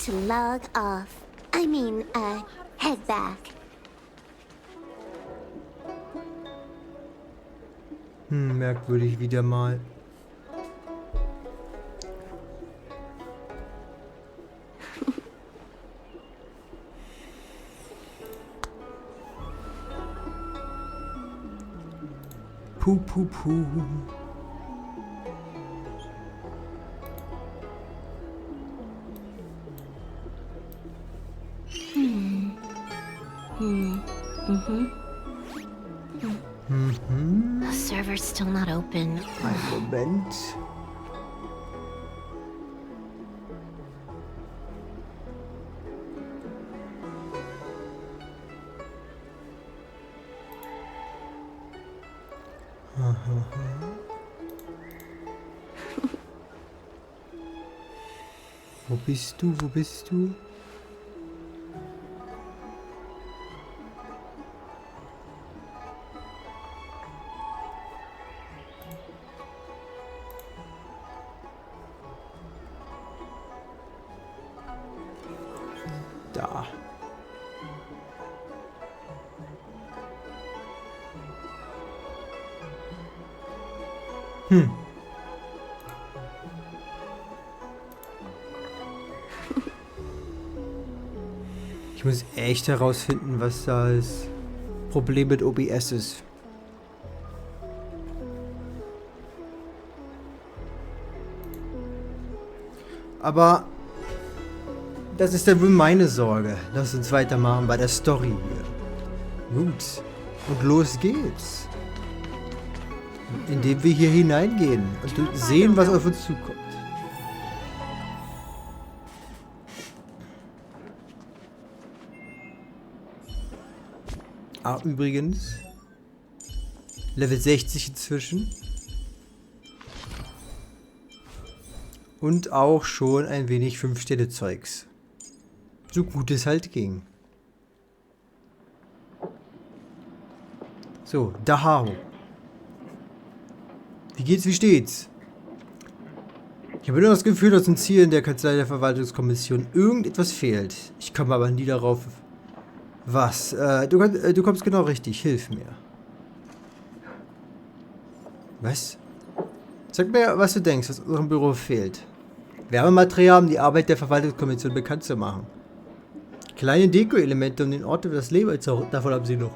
to log off. I mean, head back. Merkwürdig wieder mal. Puh, puh, puh. The server's still not open. Ein Moment. Wo bist du? Wo bist du? Da. Ich muss echt herausfinden, was das Problem mit OBS ist. Aber das ist dann wohl meine Sorge. Lass uns weitermachen bei der Story hier. Gut. Und los geht's. Indem wir hier hineingehen und sehen, was auf uns zukommt. Ah, übrigens. Level 60 inzwischen. Und auch schon ein wenig 5-Sterne-Zeugs. So gut es halt ging. So, Dahao. Wie geht's, wie steht's? Ich habe nur das Gefühl, dass uns hier in der Kanzlei der Verwaltungskommission irgendetwas fehlt. Ich komme aber nie darauf. Was? Du kommst genau richtig. Hilf mir. Was? Sag mir, was du denkst, was unserem Büro fehlt. Werbematerial, um die Arbeit der Verwaltungskommission bekannt zu machen. Kleine Deko-Elemente, um den Ort über das Leben zu... Davon haben sie noch.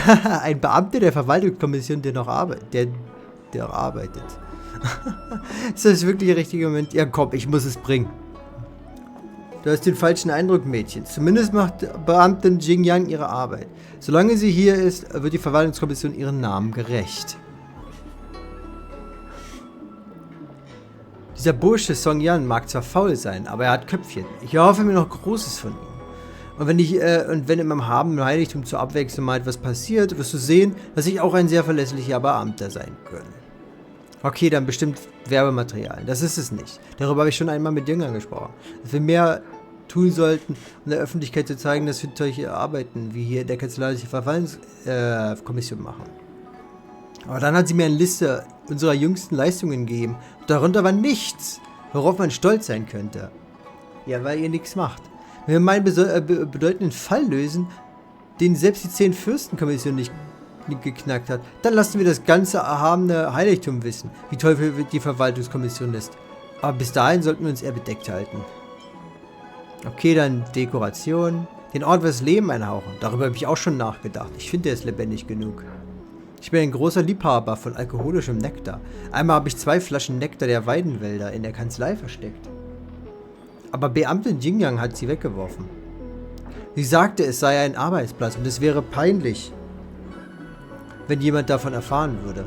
Ein Beamter der Verwaltungskommission, der noch arbeitet. Der arbeitet. Ist das wirklich der richtige Moment? Ja, komm, ich muss es bringen. Du hast den falschen Eindruck, Mädchen. Zumindest macht Beamtin Jingyang ihre Arbeit. Solange sie hier ist, wird die Verwaltungskommission ihren Namen gerecht. Dieser Bursche Song Yan mag zwar faul sein, aber er hat Köpfchen. Ich hoffe mir noch Großes von ihm. Und wenn in meinem Haben im Heiligtum zur Abwechslung mal etwas passiert, wirst du sehen, dass ich auch ein sehr verlässlicher Beamter sein kann. Okay, dann bestimmt Werbematerial. Das ist es nicht. Darüber habe ich schon einmal mit Jüngern gesprochen. Dass wir mehr tun sollten, um der Öffentlichkeit zu zeigen, dass wir solche Arbeiten wie hier in der Kanzlei der Verwaltungskommission machen. Aber dann hat sie mir eine Liste unserer jüngsten Leistungen gegeben. Und darunter war nichts, worauf man stolz sein könnte. Ja, weil ihr nichts macht. Wenn wir meinen bedeutenden Fall lösen, den selbst die 10 Fürstenkommission nicht geknackt hat, dann lassen wir das ganze erhabene Heiligtum wissen, wie toll die Verwaltungskommission ist. Aber bis dahin sollten wir uns eher bedeckt halten. Okay, dann Dekoration. Den Ort fürs Leben einhauchen. Darüber habe ich auch schon nachgedacht. Ich finde, er ist lebendig genug. Ich bin ein großer Liebhaber von alkoholischem Nektar. Einmal habe ich 2 Flaschen Nektar der Weidenwälder in der Kanzlei versteckt. Aber Beamtin Jingyang hat sie weggeworfen. Sie sagte, es sei ein Arbeitsplatz und es wäre peinlich, wenn jemand davon erfahren würde.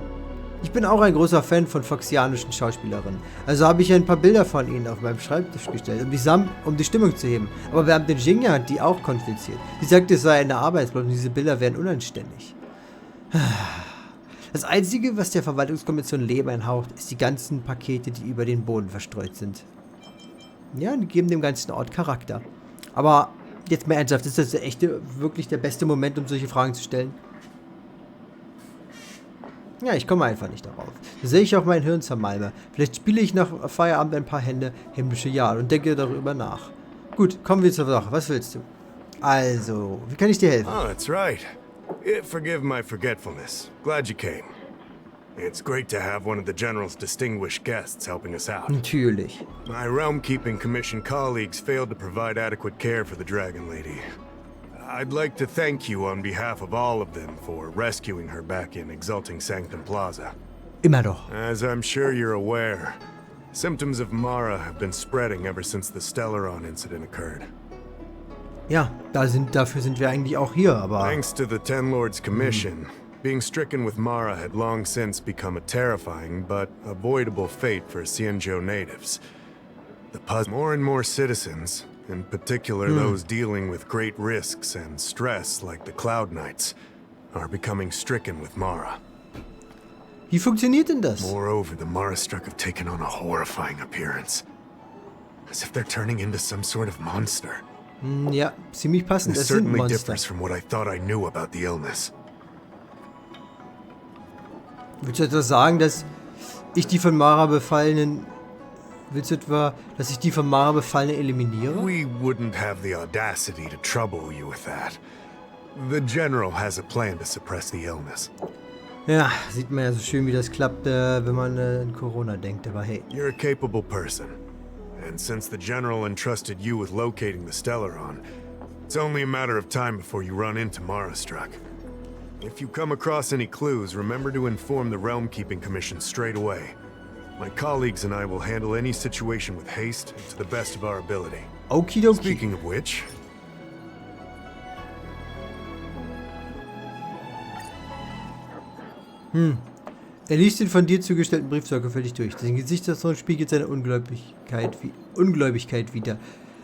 Ich bin auch ein großer Fan von foxianischen Schauspielerinnen. Also habe ich ein paar Bilder von ihnen auf meinem Schreibtisch gestellt, um die Stimmung zu heben. Aber Beamtin Jingyang hat die auch konfisziert. Sie sagte, es sei eine Arbeitsplatz und diese Bilder wären unanständig. Das Einzige, was der Verwaltungskommission Leben einhaucht, ist die ganzen Pakete, die über den Boden verstreut sind. Ja, die geben dem ganzen Ort Charakter. Aber jetzt mal ernsthaft, ist das wirklich der beste Moment, um solche Fragen zu stellen? Ja, ich komme einfach nicht darauf. Da sehe ich auch mein Hirn zermalme. Vielleicht spiele ich nach Feierabend ein paar Hände himmlische Jahre und denke darüber nach. Gut, kommen wir zur Sache. Was willst du? Also, wie kann ich dir helfen? Oh, that's right. Forgive my forgetfulness. Glad you came. It's great to have one of the General's distinguished guests helping us out. Natürlich. My Realm-Keeping Commission colleagues failed to provide adequate care for the Dragon Lady. I'd like to thank you on behalf of all of them for rescuing her back in Exalting Sanctum Plaza. Immer doch. As I'm sure you're aware, symptoms of Mara have been spreading ever since the Stellaron incident occurred. Ja, dafür sind wir eigentlich auch hier, aber... Thanks to the Ten Lords Commission, being stricken with Mara had long since become a terrifying but avoidable fate for Xianzhou natives. More and more citizens, in particular those dealing with great risks and stress like the Cloud Knights, are becoming stricken with Mara. Wie funktioniert denn das? Moreover, the Mara-struck have taken on a horrifying appearance. As if they're turning into some sort of monster. Ja, ziemlich passend. This Das sind certainly Monster. differs from what I thought I knew about the illness. Willst du etwa sagen, dass ich die von Mara befallenen... Willst du etwa, dass ich die von Mara befallenen eliminiere? We wouldn't have the audacity to trouble you with that. The General has a plan to suppress the illness. Ja, sieht man ja so schön, wie das klappt, wenn man an Corona denkt. Aber hey. You're a capable person. And since the General entrusted you with locating the Stellaron, it's only a matter of time before you run into Mara-struck. If you come across any clues, remember to inform the Realm-Keeping Commission straight away. My colleagues and I will handle any situation with haste and to the best of our ability. Okie dokie. Speaking of which... Er liest den von dir zugestellten Brief sorgfältig durch. Sein Gesichtsausdruck spiegelt seine Ungläubigkeit wider,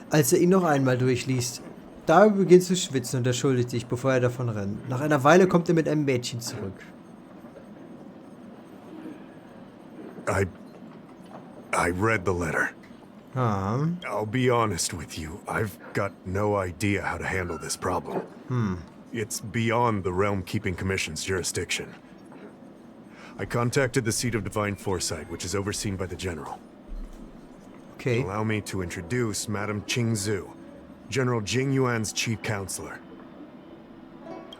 als er ihn noch einmal durchliest. Da beginnt zu schwitzen und er schuldet sich, bevor er davon rennt. Nach einer Weile kommt er mit einem Mädchen zurück. I read the letter. Ah. I'll be honest with you, I've got no idea how to handle this problem. It's beyond the Realm-Keeping Commission's jurisdiction. I contacted the seat of Divine Foresight, which is overseen by the General. Okay. Allow me to introduce Madame Qingzhu, General Jing Yuan's chief counselor.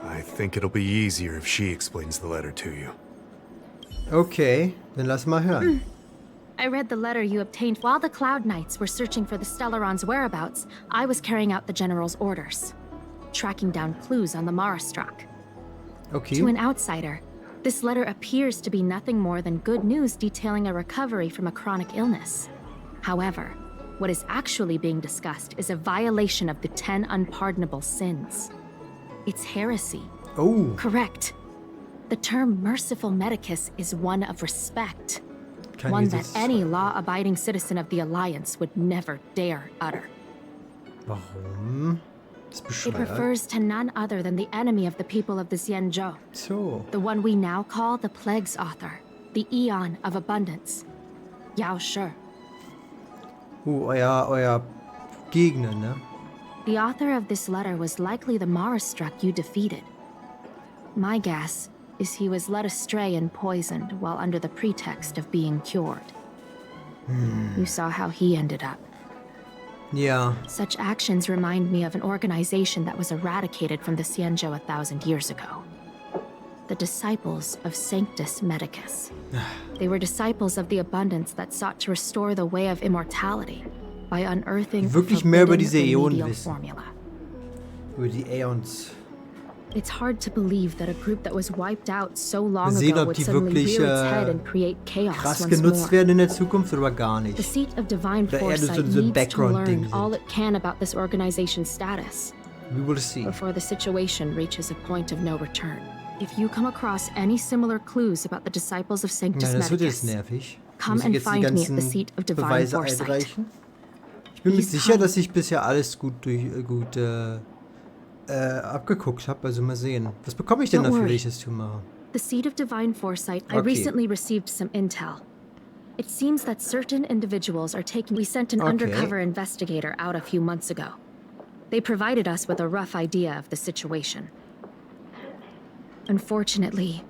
I think it'll be easier if she explains the letter to you. Okay, dann lass mal hören. I read the letter you obtained while the Cloud Knights were searching for the Stellaron's whereabouts. I was carrying out the General's orders, tracking down clues on the Mara-struck. Okay. To an outsider, this letter appears to be nothing more than good news detailing a recovery from a chronic illness. However, what is actually being discussed is a violation of the 10 unpardonable sins. It's heresy. Oh. Correct. The term merciful medicus is one of respect. Kein One that Gesetz. any law-abiding citizen of the Alliance would never dare utter. Warum? Das ist It bescheuert. refers to none other than the enemy of the people of the Xianzhou. So. The one we now call the Plague's author. The Eon of Abundance. Yao Shi. Euer Gegner, ne? The author of this letter was likely the Mara-struck you defeated. My guess is he was led astray and poisoned while under the pretext of being cured. You saw how he ended up. Ja. Such actions remind me of an organization that was eradicated from the Xianzhou 1,000 years ago. The Disciples of Sanctus Medicus. They were disciples of the abundance that sought to restore the way of immortality by unearthing a Wirklich mehr über forbidden diese Äonen remedial wissen. formula. Über die Aeons. It's hard to believe that a group that was wiped out so long Wir sehen, ago ob would die suddenly wirklich rear its head and create chaos krass once genutzt more. werden in der Zukunft oder gar The nicht. seat of divine Oder eher foresight so ein needs to Background-Ding learn all sind. it can about this organization's status We will see. before the situation reaches a point of no return. If you come across any similar clues about the disciples of Sanctus Nein, das wird jetzt Medicus, nervig. come Muss ich and jetzt die find me at the ganzen seat of divine Beweise foresight. einreichen? Ich bin mir He's sicher, hung. dass ich bisher alles gut abgeguckt habe. Also mal sehen. Was bekomme ich denn Don't dafür, wenn worry. ich das tue mache? The seat of divine foresight, I Okay. recently received some intel. It seems that certain individuals are taking... We sent an Okay. undercover investigator out a few months ago. They provided us with a rough idea of the situation. Unfortunately,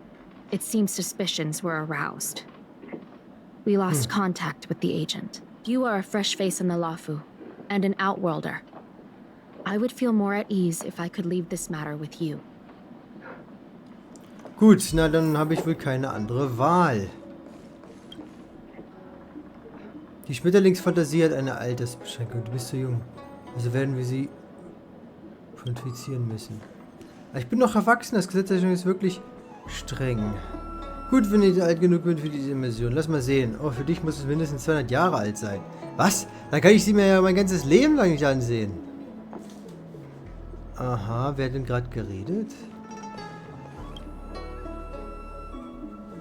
it seems suspicions were aroused. We lost contact with the agent. You are a fresh face in the Lafu, and an outworlder. I would feel more at ease if I could leave this matter with you. Gut, na dann habe ich wohl keine andere Wahl. Die Schmetterlingsfantasie hat eine Altersbeschränkung. Du bist zu jung. Also werden wir sie konfizieren müssen. Aber ich bin noch erwachsen. Das Gesetz ist wirklich streng. Gut, wenn ich alt genug bin für diese Mission. Lass mal sehen. Oh, für dich muss es mindestens 200 Jahre alt sein. Was? Dann kann ich sie mir ja mein ganzes Leben lang nicht ansehen. Aha, wer hat denn gerade geredet?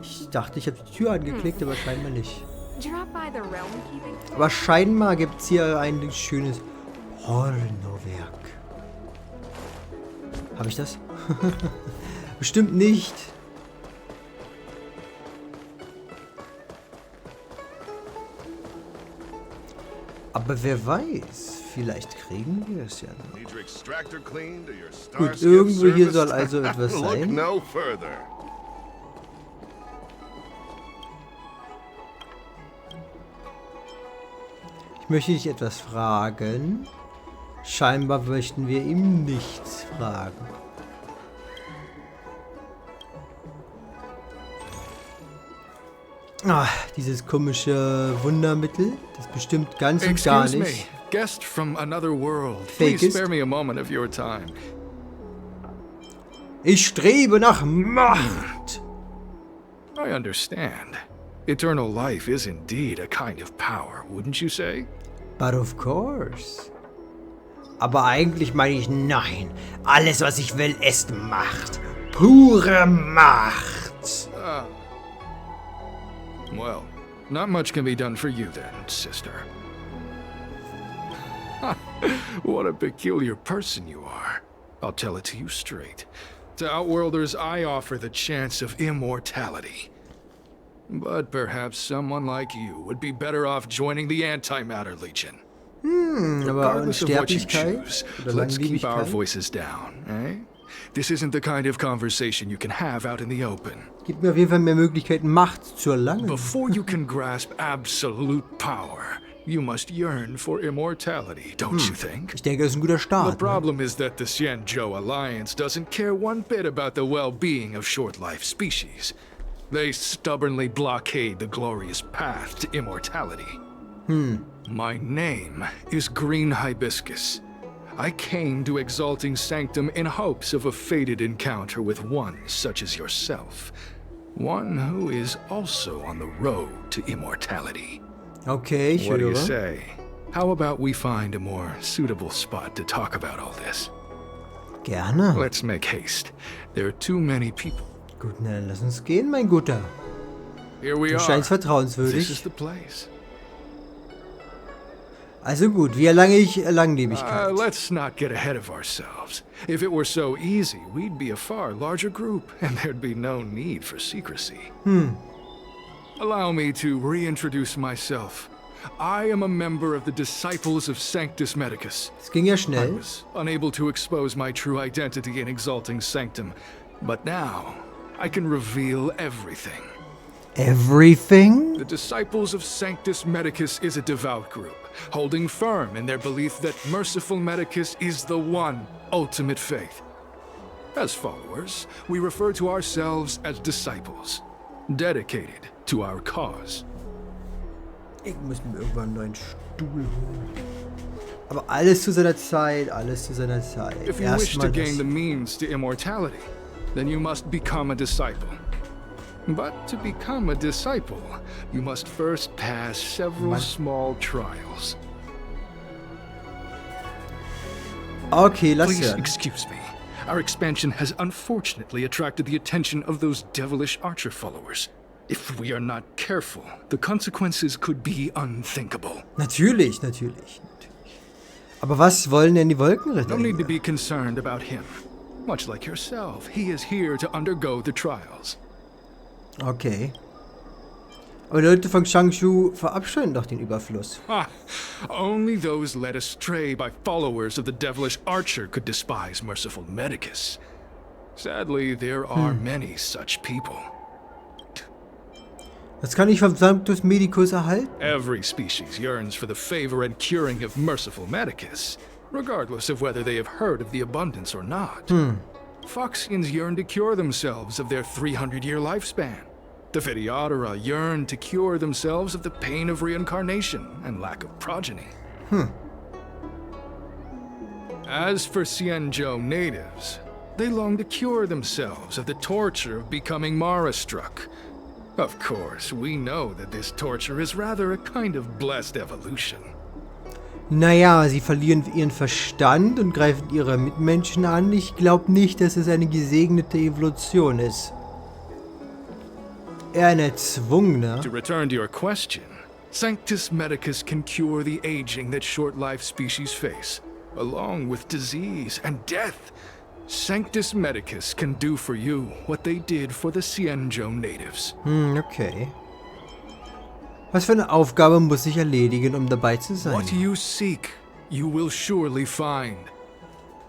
Ich dachte, ich habe die Tür angeklickt, aber scheinbar nicht. Aber scheinbar gibt es hier ein schönes Hornowerk. Habe ich das? Bestimmt nicht. Aber wer weiß, vielleicht kriegen wir es ja noch. Gut, irgendwo hier soll also etwas sein. Ich möchte dich etwas fragen. Scheinbar möchten wir ihm nichts fragen. Ah, dieses komische Wundermittel, das bestimmt ganz und gar nicht. Guest from another world. Fake Please ist. spare me a moment of your time. Ich strebe nach Macht. I understand. Eternal life is indeed a kind of power, wouldn't you say? But of course. Aber eigentlich meine ich nein. Alles, was ich will, ist Macht. Pure Macht. Well, not much can be done for you then, sister. What a peculiar person you are. I'll tell it to you straight. To Outworlders, I offer the chance of immortality. But perhaps someone like you would be better off joining the Antimatter Legion. Aber Regardless of what you Unsterblichkeit choose, oder let's keep our Langlebigkeit? voices down, eh? This isn't the kind of conversation you can have out in the open. Gibt mir auf jeden Fall mehr Möglichkeiten, Macht zu erlangen. Before you can grasp absolute power, you must yearn for immortality, don't you think? Ich denke, das ist ein guter The Start. Ne? problem is that the Xianzhou Alliance doesn't care one bit about the well-being of short-life species. They stubbornly blockade the glorious path to immortality. My name is Green Hibiscus. I came to Exalting Sanctum in hopes of a fated encounter with one such as yourself. One who is also on the road to immortality. Okay, ich What do you höre. say? How about we find a more suitable spot to talk about all this? Gerne. Let's make haste. There are too many people. Gut, na, dann lass uns gehen, mein Guter. Here we Du are. scheinst This is vertrauenswürdig. the place. Also gut, wie erlange ich Langlebigkeit? Let's not get ahead of ourselves. If it were so easy, we'd be a far larger group, and there'd be no need for secrecy. Allow me to reintroduce myself. I am a member of the Disciples of Sanctus Medicus. Es ging ja I schnell. was unable to expose my true identity in Exalting Sanctum, but now I can reveal everything. Everything? The Disciples of Sanctus Medicus is a devout group, holding firm in their belief that Merciful Medicus is the one ultimate faith. As followers, we refer to ourselves as disciples, dedicated to our cause. Ich muss mir irgendwann einen neuen Stuhl holen. Aber alles zu seiner Zeit, alles zu seiner Zeit. If you wish to Erstmal gain the das. means to immortality, then you must become a disciple. But to become a disciple, you must first pass several small trials. Okay, lass Please hören. excuse me. Our expansion has unfortunately attracted the attention of those devilish archer followers. If we are not careful, the consequences could be unthinkable. Natürlich, natürlich. Aber was wollen denn die Wolkenritter? No need to hier? be concerned about him. Much like yourself, he is here to undergo the trials. Okay. Aber die Leute von Changshu verabscheuen doch den Überfluss. Ah, only those led astray by followers of the devilish archer could despise Merciful Medicus. Sadly, there are many such people. Das kann ich vom Sanctus Medicus erhalten? Every species yearns for the favor and curing of merciful medicus, regardless of whether they have heard of the abundance or not. Foxians yearn to cure themselves of their 300-year lifespan. The Phydiodora yearn to cure themselves of the pain of reincarnation and lack of progeny. As for Xianzhou natives, they long to cure themselves of the torture of becoming Mara-struck. Of course, we know that this torture is rather a kind of blessed evolution. Naja, sie verlieren ihren Verstand und greifen ihre Mitmenschen an. Ich glaube nicht, dass es eine gesegnete Evolution ist. Eher eine erzwungene. To return to your question, Sanctus Medicus can cure the aging that short-lived species face, along with disease and death. Sanctus Medicus can do for you what they did for the Xianzhou natives. Okay. Was für eine Aufgabe muss ich erledigen, um dabei zu sein? What you seek, you will surely find.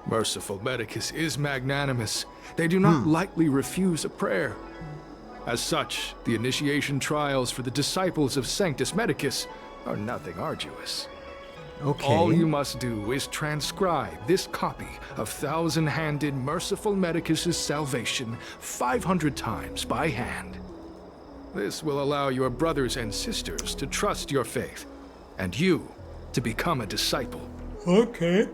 Merciful Medicus is magnanimous. They do not lightly refuse a prayer. As such, the initiation trials for the disciples of Sanctus Medicus are nothing arduous. Okay. All you must do is transcribe this copy of thousand-handed Merciful Medicus's salvation 500 times by hand. This will allow your brothers and sisters to trust your faith, and you to become a disciple. Okay.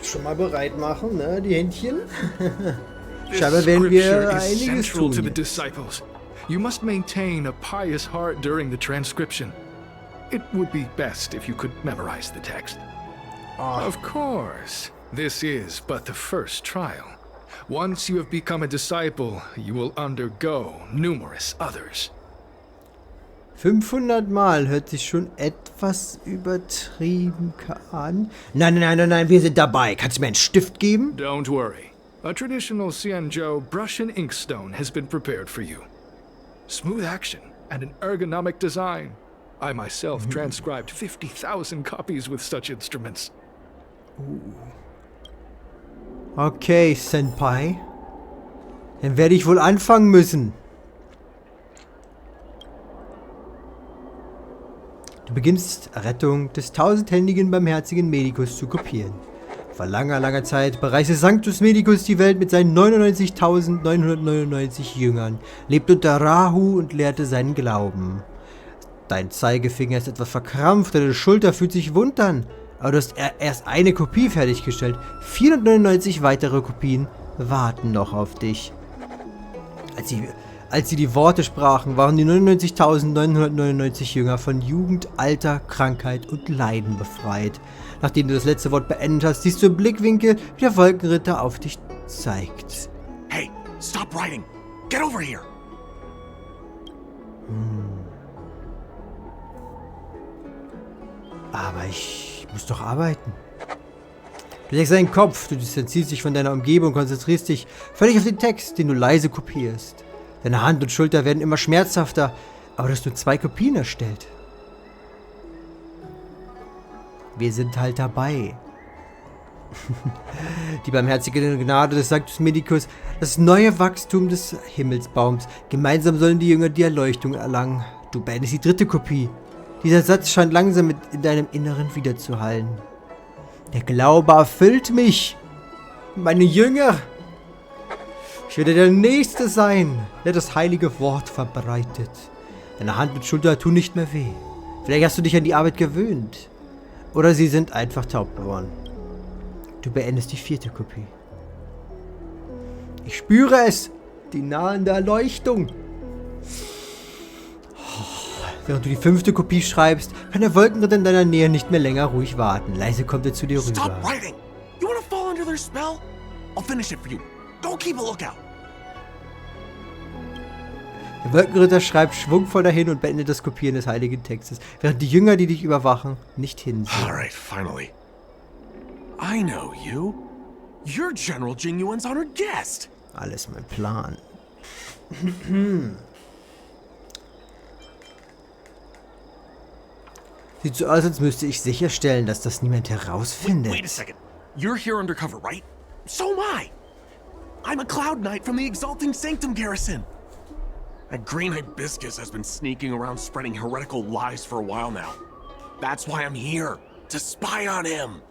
Schon mal bereit machen, ne, die Händchen. Scheinbar werden wir einiges tun. To the disciples. You must maintain a pious heart during the transcription. It would be best if you could memorize the text. Of course, this is but the first trial. Once you have become a disciple, you will undergo numerous others. 500 Mal hört sich schon etwas übertrieben an. Nein, wir sind dabei. Kannst du mir einen Stift geben? Don't worry. A traditional Xianzhou brush and inkstone has been prepared for you. Smooth action and an ergonomic design. I myself transcribed 50,000 copies with such instruments. Okay, Senpai. Dann werde ich wohl anfangen müssen. Du beginnst Rettung des tausendhändigen barmherzigen Medicus zu kopieren. Vor langer Zeit bereiste Sanctus Medicus die Welt mit seinen 99.999 Jüngern, lebte unter Rahu und lehrte seinen Glauben. Dein Zeigefinger ist etwas verkrampft, deine Schulter fühlt sich wund an, aber du hast erst eine Kopie fertiggestellt. 499 weitere Kopien warten noch auf dich. Als sie die Worte sprachen, waren die 99.999 Jünger von Jugend, Alter, Krankheit und Leiden befreit. Nachdem du das letzte Wort beendet hast, siehst du im Blickwinkel, wie der Wolkenritter auf dich zeigt. Hey, stop writing! Get over here! Aber ich muss doch arbeiten. Du legst deinen Kopf, du distanzierst dich von deiner Umgebung, konzentrierst dich völlig auf den Text, den du leise kopierst. Deine Hand und Schulter werden immer schmerzhafter, aber du hast nur 2 Kopien erstellt. Wir sind halt dabei. Die barmherzige Gnade des Sanctus Medicus, das neue Wachstum des Himmelsbaums. Gemeinsam sollen die Jünger die Erleuchtung erlangen. Du beendest die 3. Kopie. Dieser Satz scheint langsam in deinem Inneren wiederzuhallen. Der Glaube erfüllt mich. Meine Jünger. Ich werde der Nächste sein, der das heilige Wort verbreitet. Deine Hand und Schulter tun nicht mehr weh. Vielleicht hast du dich an die Arbeit gewöhnt. Oder sie sind einfach taub geworden. Du beendest die 4. Kopie. Ich spüre es. Die nahende Erleuchtung. Während du die 5. Kopie schreibst, kann der Wolkenritter in deiner Nähe nicht mehr länger ruhig warten. Leise kommt er zu dir rüber. Stop writing! You wanna fall under their spell? I'll finish it for you. Go keep a lookout. Der Wolkenritter schreibt schwungvoll dahin und beendet das Kopieren des heiligen Textes, während die Jünger, die dich überwachen, nicht hinsehen. Alright, finally. I know you. You're General Jingyuan's honored guest. Alles mein Plan. Sieht so aus, als müsste ich sicherstellen, dass das niemand herausfindet. Wait a second. You're here undercover, right? So am I. I'm a Cloud Knight from the Exalting Sanctum Garrison. That green hibiscus has been sneaking around spreading heretical lies for a while now. That's why I'm here, to spy on him.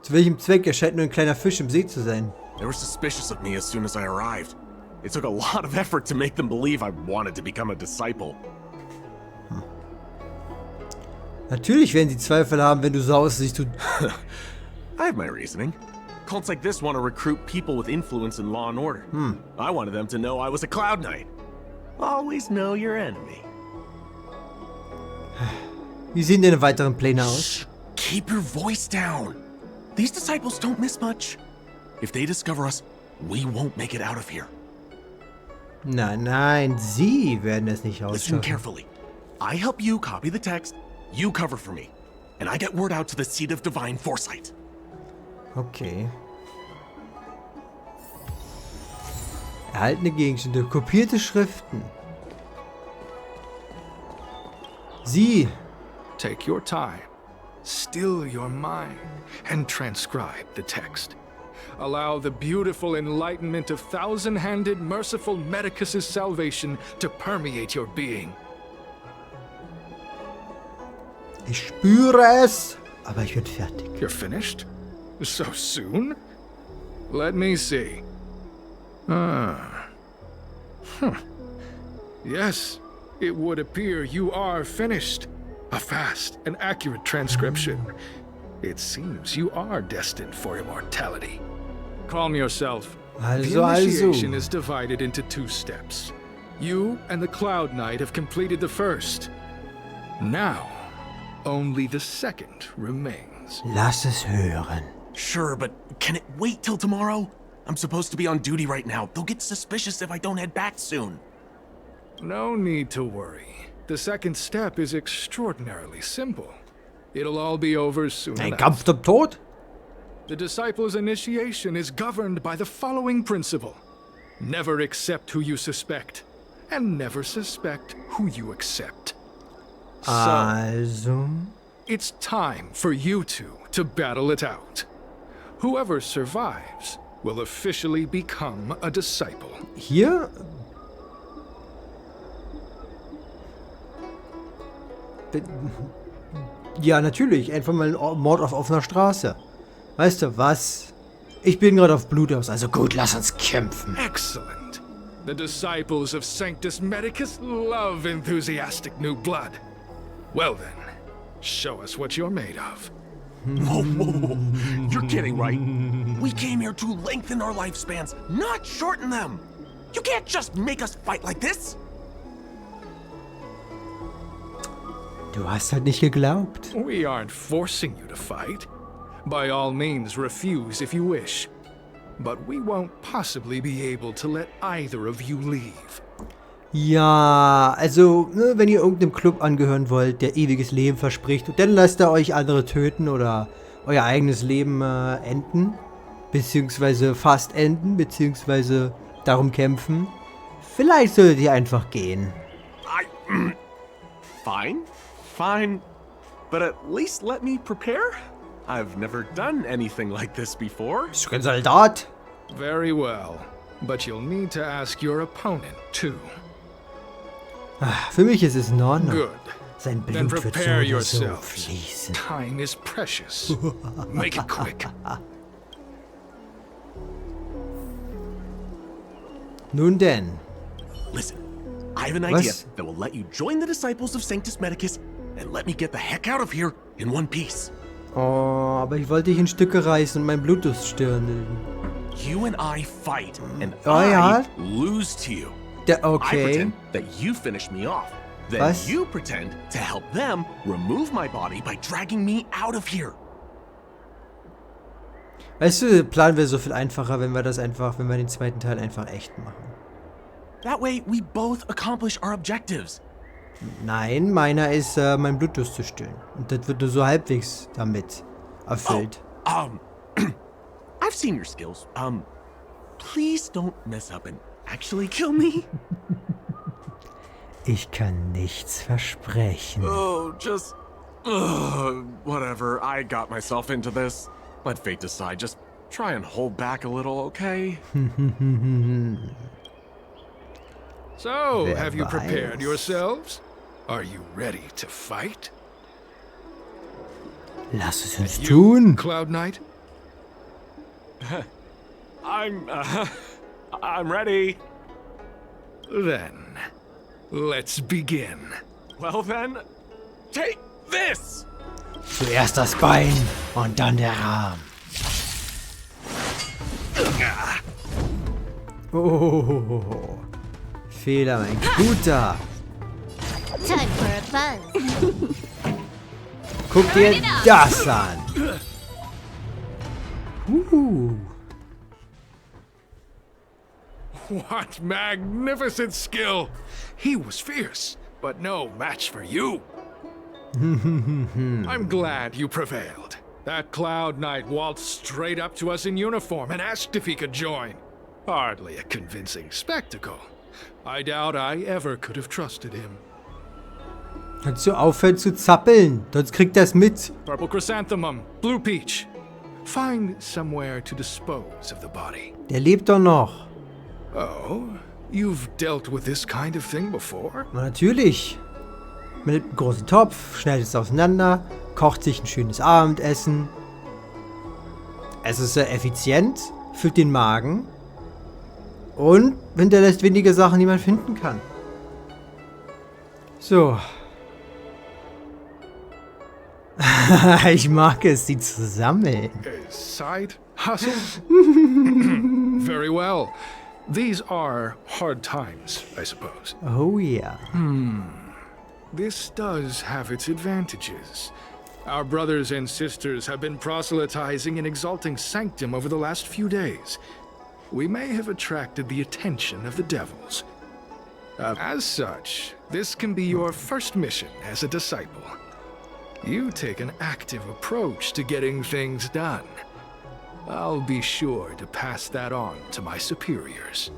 Zu welchem Zweck? Er scheint nur ein kleiner Fisch im See zu sein. They were suspicious of me as soon as I arrived. It took a lot of effort to make them believe I wanted to become a disciple. Natürlich werden sie Zweifel haben, wenn du so aussiehst. I have my reasoning. Cults like this want to recruit people with influence in law and order. I wanted them to know I was a Cloud Knight. Always know your enemy. Wie sehen deine weiteren Pläne aus? Shh, keep your voice down. These disciples don't miss much. If they discover us, we won't make it out of here. Nein, sie werden es nicht Listen ausschaffen. carefully. I help you copy the text, you cover for me. And I get word out to the seat of divine foresight. Okay. Erhaltene Gegenstände, kopierte Schriften. Sie. Take your time, still your mind, and transcribe the text. Allow the beautiful enlightenment of thousand-handed, merciful Medicus' salvation to permeate your being. Ich spüre es, aber ich bin fertig. You're finished? So soon? Let me see. Yes, it would appear you are finished. A fast and accurate transcription. It seems you are destined for immortality. Calm yourself. The initiation is divided into 2 steps. You and the Cloud Knight have completed the first. Now, only the second remains. Lass es hören. Sure, but can it wait till tomorrow? I'm supposed to be on duty right now. They'll get suspicious if I don't head back soon. No need to worry. The second step is extraordinarily simple. It'll all be over soon Ein enough. Kampf zum Tod? The disciple's initiation is governed by the following principle. Never accept who you suspect, and never suspect who you accept. So, Also. it's time for you two to battle it out. Whoever survives will officially become a disciple. Hier? Ja, natürlich. Einfach mal ein Mord auf offener Straße. Weißt du was? Ich bin gerade auf Blut aus, also gut, lass uns kämpfen. Excellent. The disciples of Sanctus Medicus love enthusiastic new blood. Well then, show us what you're made of. Whoa, whoa, whoa. You're kidding, right? We came here to lengthen our lifespans, not shorten them. You can't just make us fight like this. Du hast halt nicht geglaubt. We aren't forcing you to fight. By all means, refuse if you wish. But we won't possibly be able to let either of you leave. Ja, also, ne, wenn ihr irgendeinem Club angehören wollt, der ewiges Leben verspricht, dann lasst ihr euch andere töten oder euer eigenes Leben enden. Beziehungsweise fast enden, beziehungsweise darum kämpfen. Vielleicht solltet ihr einfach gehen. Fine. But at least let me prepare. I've never done anything like this before. Bist du kein Soldat? Very well. But you'll need to ask your opponent, too. Für mich ist es in Ordnung. Good. Sein Then Blut wird prepare so oder so yourselves. fließen. Time is precious. Make it quick. Nun denn. Listen, I have an idea Was? that will let you join the disciples of Sanctus Medicus and let me get the heck out of here in one piece. Oh, aber ich wollte dich in Stücke reißen und mein Bluetooth stören. You and I fight, and Oh, ja? I lose to you. I Okay. pretend that you finish me off. Then Was? you pretend to help them remove my body by dragging me out of here. Weißt du, der Plan wäre so viel einfacher, wenn wir den zweiten Teil einfach echt machen. That way, we both accomplish our objectives. Nein, meiner ist, mein Bluetooth zu stören. Und das wird nur so halbwegs damit erfüllt. I've seen your skills. Please don't mess up and actually kill me. Ich kann nichts versprechen. Oh, whatever. I got myself into this. Let fate decide. Just Try and hold back a little, okay? So, Wer have you prepared weiß. yourselves? Are you ready to fight? Lass es uns You, tun. Cloud Knight? I'm ready. Then, let's begin. Well then, take this! Zuerst das Bein und dann der Arm. Oh, Fehler, mein Guter. Time for a buzz. Guck dir das an. What magnificent skill! He was fierce, but no match for you. I'm glad you prevailed. That Cloud Knight waltzed straight up to us in uniform and asked if he could join. Hardly a convincing spectacle. I doubt I ever could have trusted him. Kannst du aufhören zu zappeln? Sonst kriegt er es mit. Purple Chrysanthemum, Blue Peach. Find somewhere to dispose of the body. Der lebt doch noch. Oh, you've dealt with this kind of thing before? Na, natürlich. Man nimmt einen großen Topf, schneidet es auseinander, kocht sich ein schönes Abendessen. Es ist sehr effizient, füllt den Magen und hinterlässt wenige Sachen, die man finden kann. So. Ich mag es, sie zu sammeln. A side hustle? Very well. These are hard times, I suppose. Oh ja. This does have its advantages. Our brothers and sisters have been proselytizing and exalting sanctum over the last few days. We may have attracted the attention of the devils. As such, this can be your first mission as a disciple. You take an active approach to getting things done. I'll be sure to pass that on to my superiors.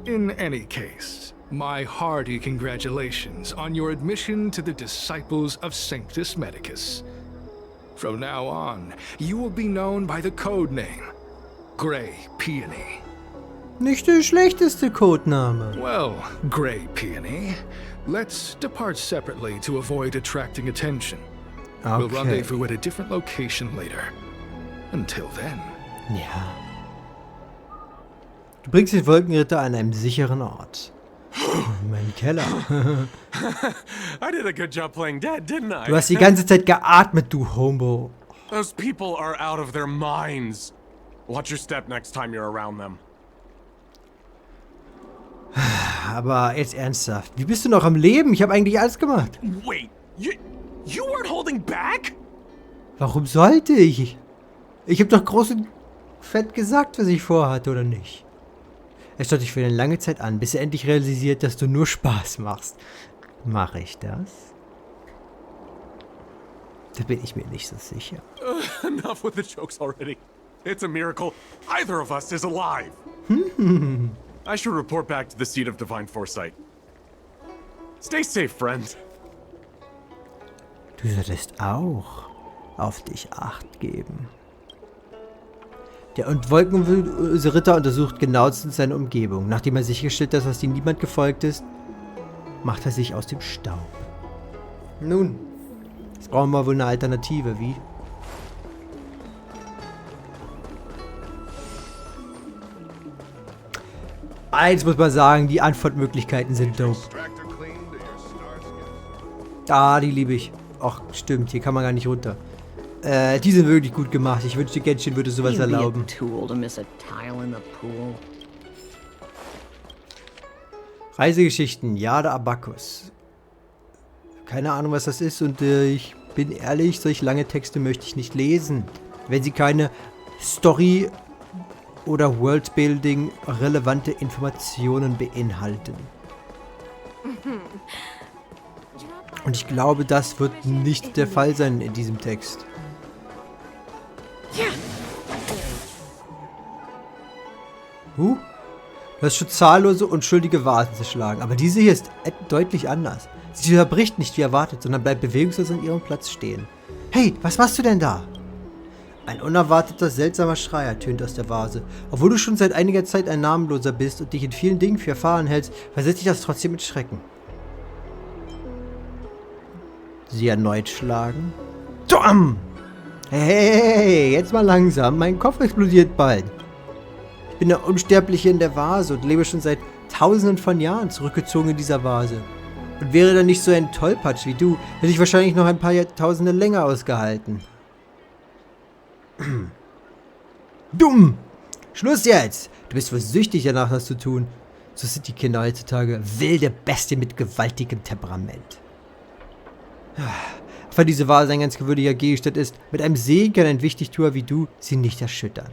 In any case, my hearty congratulations on your admission to the Disciples of Sanctus Medicus. From now on, you will be known by the code name, Grey Peony. Nicht der schlechteste Codename. Well, Grey Peony, let's depart separately to avoid attracting attention. We'll Okay. rendezvous at a different location later. Until then. Ja. Du bringst den Wolkenritter an einem sicheren Ort. Mein Keller. I did a good job playing dead, didn't I? Du hast die ganze Zeit geatmet, du Homo. Those people are out of their minds. Watch your step next time you're around them. Aber jetzt ernsthaft. Wie bist du noch am Leben? Ich habe eigentlich alles gemacht. Wait, you weren't holding back? Warum sollte ich? Ich habe doch groß und fett gesagt, was ich vorhatte, oder nicht? Er schaut dich für eine lange Zeit an, bis er endlich realisiert, dass du nur Spaß machst. Mache ich das? Da bin ich mir nicht so sicher. Enough with the jokes already. It's a miracle either of us is alive. I should report back to the seat of divine foresight. Stay safe, friend. Du solltest auch auf dich Acht geben. Der Wolkenritter untersucht genauestens seine Umgebung. Nachdem er sichergestellt hat, dass ihm niemand gefolgt ist, macht er sich aus dem Staub. Nun, jetzt brauchen wir wohl eine Alternative, wie? Eins muss man sagen, die Antwortmöglichkeiten sind dope. Ah, die liebe ich. Ach, stimmt, hier kann man gar nicht runter. Die sind wirklich gut gemacht. Ich wünschte, Genshin würde sowas You'd be a erlauben. tool to miss a tile in the pool. Reisegeschichten, Jade Abacus. Keine Ahnung, was das ist und ich bin ehrlich, solch lange Texte möchte ich nicht lesen. Wenn sie keine Story oder Worldbuilding relevante Informationen beinhalten. Und ich glaube, das wird nicht der Fall sein in diesem Text. Du hast schon zahllose unschuldige Vasen zerschlagen, aber diese hier ist deutlich anders. Sie zerbricht nicht wie erwartet, sondern bleibt bewegungslos an ihrem Platz stehen. Hey, was machst du denn da? Ein unerwarteter, seltsamer Schrei ertönt aus der Vase. Obwohl du schon seit einiger Zeit ein Namenloser bist und dich in vielen Dingen für erfahren hältst, versetzt dich das trotzdem mit Schrecken. Sie erneut schlagen. Dom! Hey, jetzt mal langsam. Mein Kopf explodiert bald. Ich bin der Unsterbliche in der Vase und lebe schon seit Tausenden von Jahren zurückgezogen in dieser Vase. Und wäre dann nicht so ein Tollpatsch wie du, hätte ich wahrscheinlich noch ein paar Jahrtausende länger ausgehalten. Dumm! Schluss jetzt! Du bist wohl süchtig danach, das zu tun. So sind die Kinder heutzutage. Wilde Bestien mit gewaltigem Temperament. Auch wenn diese Vase ein ganz gewöhnlicher Gegenstand ist, mit einem Segen kann ein Wichtigtuer wie du sie nicht erschüttern.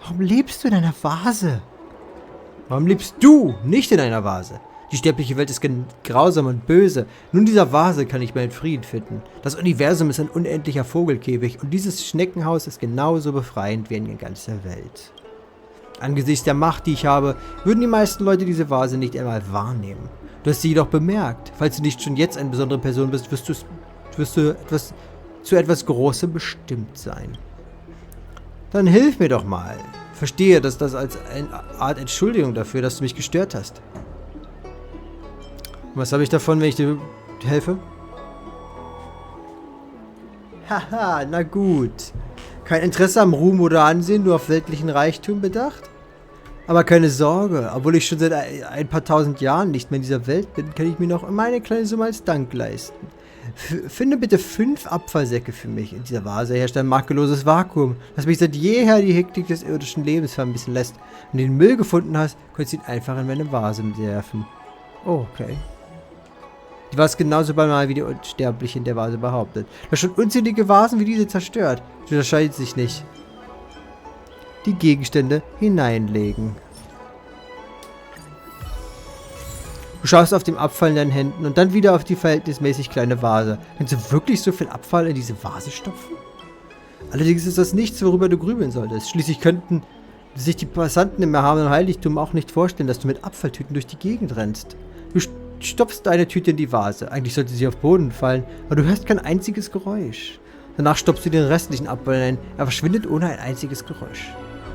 Warum lebst du in einer Vase? Warum lebst du nicht in einer Vase? Die sterbliche Welt ist grausam und böse. Nun in dieser Vase kann ich meinen Frieden finden. Das Universum ist ein unendlicher Vogelkäfig und dieses Schneckenhaus ist genauso befreiend wie eine ganze Welt. Angesichts der Macht, die ich habe, würden die meisten Leute diese Vase nicht einmal wahrnehmen. Du hast sie jedoch bemerkt. Falls du nicht schon jetzt eine besondere Person bist, wirst du zu etwas Großem bestimmt sein. Dann hilf mir doch mal. Verstehe, dass das als eine Art Entschuldigung dafür, dass du mich gestört hast. Und was habe ich davon, wenn ich dir helfe? Haha, na gut. Kein Interesse am Ruhm oder Ansehen, nur auf weltlichen Reichtum bedacht? Aber keine Sorge, obwohl ich schon seit ein paar tausend Jahren nicht mehr in dieser Welt bin, kann ich mir noch meine kleine Summe als Dank leisten. Finde bitte 5 Abfallsäcke für mich. In dieser Vase herrscht ein makelloses Vakuum, das mich seit jeher die Hektik des irdischen Lebens vermissen lässt. Wenn du den Müll gefunden hast, kannst du ihn einfach in meine Vase werfen. Oh, okay. Die Vase ist genauso banal wie die Unsterbliche in der Vase behauptet. Du hast schon unzählige Vasen wie diese zerstört. Das unterscheidet sich nicht. Die Gegenstände hineinlegen. Du schaust auf den Abfall in deinen Händen und dann wieder auf die verhältnismäßig kleine Vase. Kannst du wirklich so viel Abfall in diese Vase stopfen? Allerdings ist das nichts, worüber du grübeln solltest. Schließlich könnten sich die Passanten im erhabenen Heiligtum auch nicht vorstellen, dass du mit Abfalltüten durch die Gegend rennst. Du stopfst eine Tüte in die Vase. Eigentlich sollte sie auf Boden fallen, aber du hörst kein einziges Geräusch. Danach stopfst du den restlichen Abfall hinein. Er verschwindet ohne ein einziges Geräusch.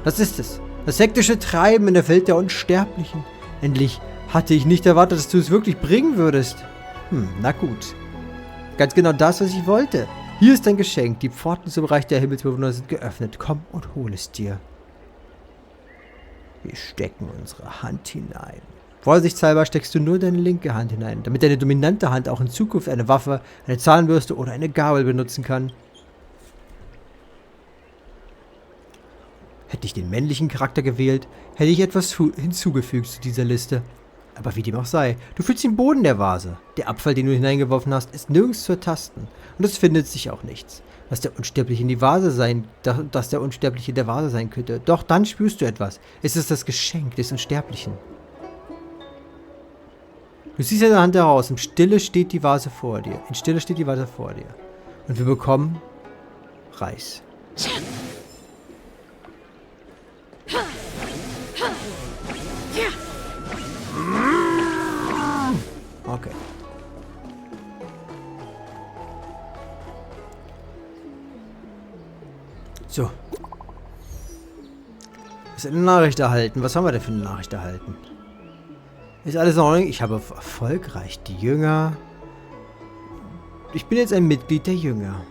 Das ist es. Das hektische Treiben in der Welt der Unsterblichen. Endlich hatte ich nicht erwartet, dass du es wirklich bringen würdest. Na gut. Ganz genau das, was ich wollte. Hier ist dein Geschenk. Die Pforten zum Reich der Himmelsbewohner sind geöffnet. Komm und hol es dir. Wir stecken unsere Hand hinein. Vorsichtshalber steckst du nur deine linke Hand hinein, damit deine dominante Hand auch in Zukunft eine Waffe, eine Zahnbürste oder eine Gabel benutzen kann. Hätte ich den männlichen Charakter gewählt, hätte ich etwas hinzugefügt zu dieser Liste. Aber wie dem auch sei, du fühlst den Boden der Vase. Der Abfall, den du hineingeworfen hast, ist nirgends zu ertasten. Und es findet sich auch nichts, dass der Unsterbliche in die Vase sein, dass der Unsterbliche in der Vase sein könnte. Doch dann spürst du etwas. Es ist das Geschenk des Unsterblichen. Du siehst deine Hand heraus. In Stille steht die Vase vor dir. In Stille steht die Vase vor dir. Und wir bekommen Reis. Okay. So. Ist eine Nachricht erhalten. Was haben wir denn für eine Nachricht erhalten? Ist alles in Ordnung? Ich habe erfolgreich die Jünger. Ich bin jetzt ein Mitglied der Jünger.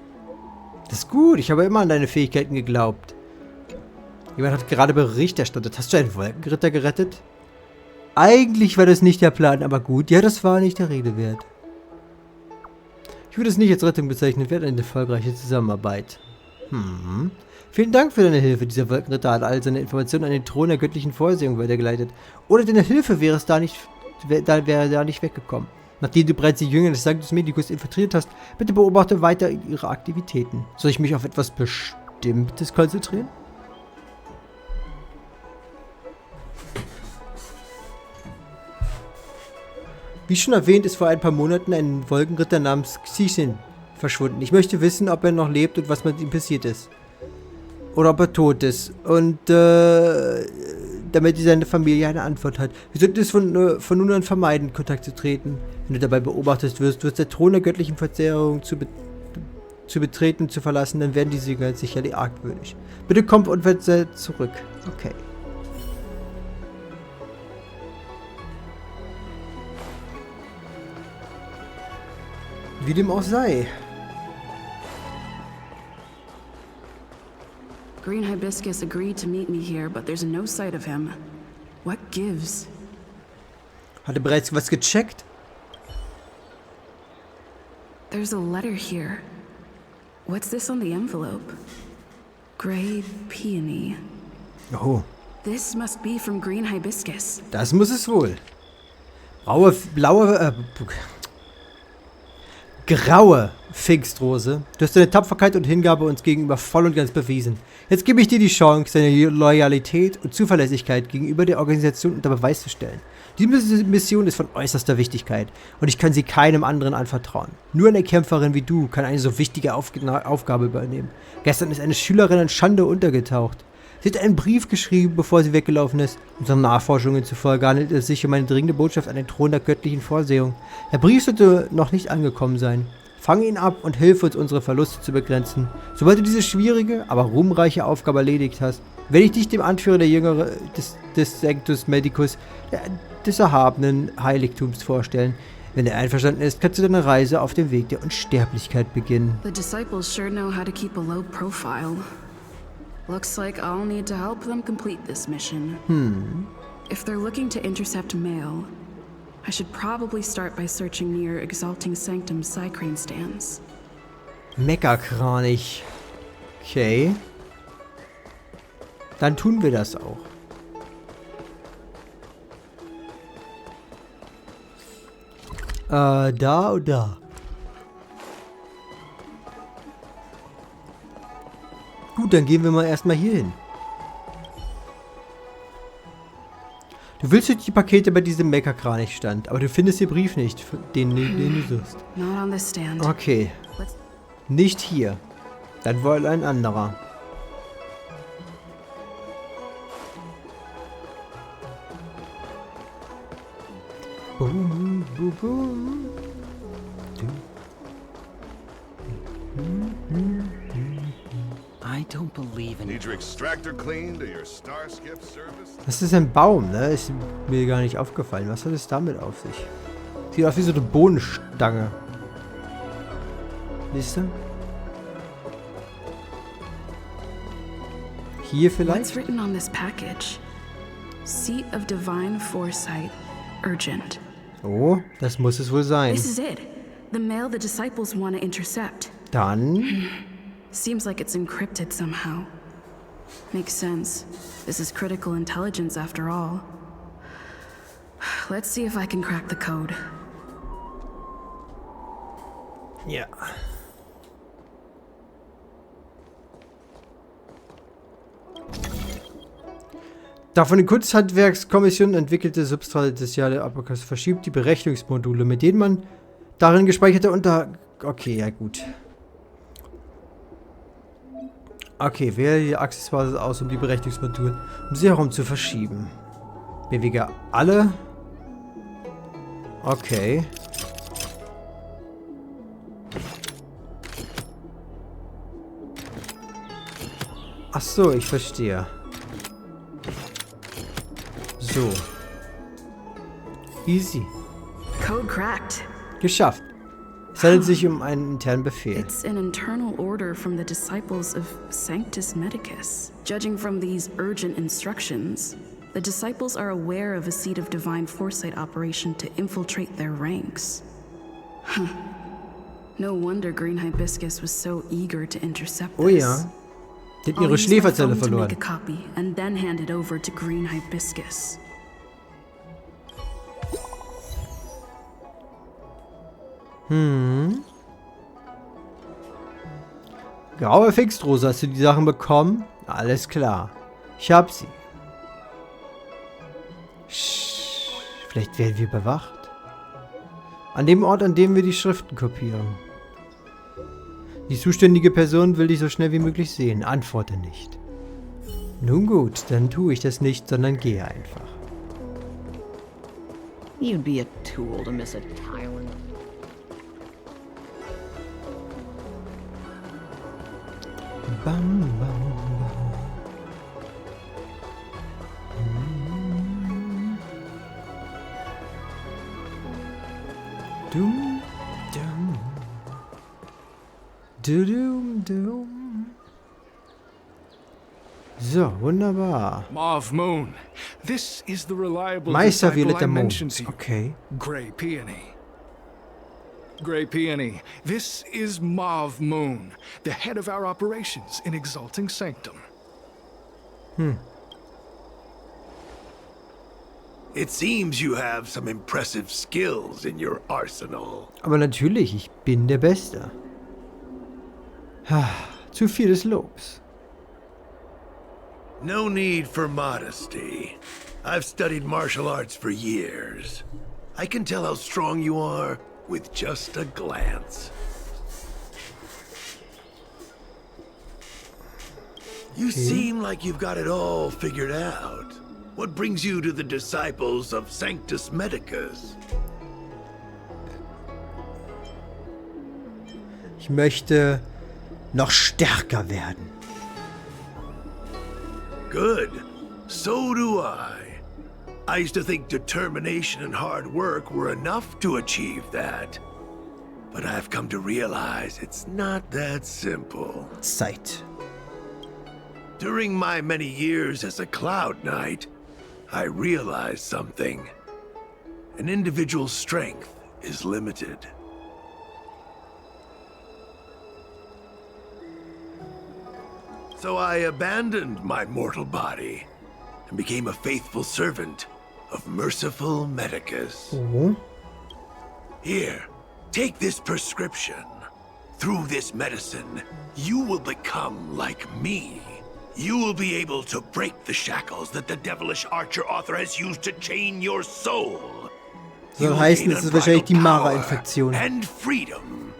Das ist gut. Ich habe immer an deine Fähigkeiten geglaubt. Jemand hat gerade Bericht erstattet. Hast du einen Wolkenritter gerettet? Eigentlich war das nicht der Plan, aber gut. Ja, das war nicht der Rede wert. Ich würde es nicht als Rettung bezeichnen. Wäre eine erfolgreiche Zusammenarbeit. Vielen Dank für deine Hilfe. Dieser Wolkenritter hat all seine Informationen an den Thron der göttlichen Vorsehung weitergeleitet. Ohne deine Hilfe wäre es wäre er da nicht weggekommen. Nachdem du bereits die Jünger des Sanctus Medicus infiltriert hast, bitte beobachte weiter ihre Aktivitäten. Soll ich mich auf etwas Bestimmtes konzentrieren? Wie schon erwähnt, ist vor ein paar Monaten ein Wolkenritter namens Xixin verschwunden. Ich möchte wissen, ob er noch lebt und was mit ihm passiert ist. Oder ob er tot ist. Und damit seine Familie eine Antwort hat. Wir sollten es von nun an vermeiden, Kontakt zu treten. Wenn du dabei beobachtet wirst, wird der Thron der göttlichen Verzerrung zu betreten und zu verlassen, dann werden die Sieger sicherlich argwöhnisch. Bitte kommt und wird zurück. Okay. Wie dem auch sei. Green Hibiscus agreed to meet me here, but there's no sight of him. What gives? Hat er bereits was gecheckt? There's a letter here. What's this on the envelope? Gray peony. Oh, This must be from Green Hibiscus. das muss es wohl. Graue Pfingstrose. Du hast deine Tapferkeit und Hingabe uns gegenüber voll und ganz bewiesen. Jetzt gebe ich dir die Chance, deine Loyalität und Zuverlässigkeit gegenüber der Organisation unter Beweis zu stellen. Diese Mission ist von äußerster Wichtigkeit und ich kann sie keinem anderen anvertrauen. Nur eine Kämpferin wie du kann eine so wichtige Aufgabe übernehmen. Gestern ist eine Schülerin an Schande untergetaucht. Sie hat einen Brief geschrieben, bevor sie weggelaufen ist. Unseren Nachforschungen zufolge handelt es sich um eine dringende Botschaft an den Thron der göttlichen Vorsehung. Der Brief sollte noch nicht angekommen sein. Fang ihn ab und hilf uns, unsere Verluste zu begrenzen. Sobald du diese schwierige, aber ruhmreiche Aufgabe erledigt hast, werde ich dich dem Anführer der Jüngere des Sanctus Medicus, des erhabenen Heiligtums vorstellen. Wenn er einverstanden ist, kannst du deine Reise auf dem Weg der Unsterblichkeit beginnen. The disciples sure know how to keep a low profile. Looks like I'll need to help them complete this mission. If they're looking to intercept mail, I should probably start by searching near Exalting Sanctum Cycrane stands. Meckerkranich. Okay. Dann tun wir das auch. Da und da. Gut, dann gehen wir mal erstmal hier hin. Du willst durch die Pakete bei diesem Meckerkranich stand, aber du findest den Brief nicht, den du suchst. Not on this stand. Okay. Nicht hier. Dann wohl ein anderer. Boom, boom, boom. I don't believe in Need your extractor cleaned or your Starskip service? Das ist ein Baum, ne? Ist mir gar nicht aufgefallen. Was hat es damit auf sich? Sieht aus wie so eine Bohnenstange. Siehst du? Hier What's vielleicht? written on this package? Seat of Divine Foresight. Urgent. Oh, das muss es wohl sein. This is it. The mail the disciples want to intercept. Dann... Seems like it's encrypted somehow. Makes sense. This is critical intelligence after all. Let's see if I can crack the code. Ja. Da von den Kunsthandwerkskommission entwickelte substantiale Apokalypse verschiebt die Berechnungsmodule, mit denen man darin gespeicherte Okay, ja gut. Okay, wähle die Accessoires aus, um die Berechnungsmodule um sie herum zu verschieben. Bewege alle. Okay. Ach so, ich verstehe. So. Easy. Code cracked. Geschafft. Es handelt sich um einen internen Befehl. It's an internal order from the disciples of Sanctus Medicus. Judging from these urgent instructions, the disciples are aware of a seat of divine foresight operation to infiltrate their ranks. Huh. No wonder Green Hibiscus was so eager to intercept this. Oh ja. Die hat ihre Schläferzelle to verloren. make a copy and then hand it over to Green Hibiscus. Graue Pfingstrose, hast du die Sachen bekommen? Alles klar. Ich hab sie. Vielleicht werden wir bewacht. An dem Ort, an dem wir die Schriften kopieren. Die zuständige Person will dich so schnell wie möglich sehen. Antworte nicht. Nun gut, dann tue ich das nicht, sondern gehe einfach. You'd be a tool to miss a tile in the... Bam, bam, bam. Dum, dum. Dum, dum. So, wunderbar. Mauve Moon. This is the reliable Meister disciple I Violetter mentioned to Mond. you. Okay. Grey Peony. Grey Peony, this is Mauve Moon, the head of our operations in Exalting Sanctum. It seems you have some impressive skills in your arsenal. Aber natürlich, ich bin der Beste. Zu viel des Lobs. No need for modesty. I've studied martial arts for years. I can tell how strong you are with just a glance. You seem like you've got it all figured out. What brings you to the disciples of Sanctus Medicus? Ich möchte noch stärker werden. Good. So do I. I used to think determination and hard work were enough to achieve that. But I've come to realize it's not that simple. Zeit. During my many years as a Cloud Knight, I realized something. An individual's strength is limited. So I abandoned my mortal body and became a faithful servant of merciful Medicus. Here, take this prescription. Through this medicine, you will become like me. You will be able to break the shackles that the devilish archer author has used to chain your soul. Soll heißen, es ist wahrscheinlich die Mara-Infektion. And freedom.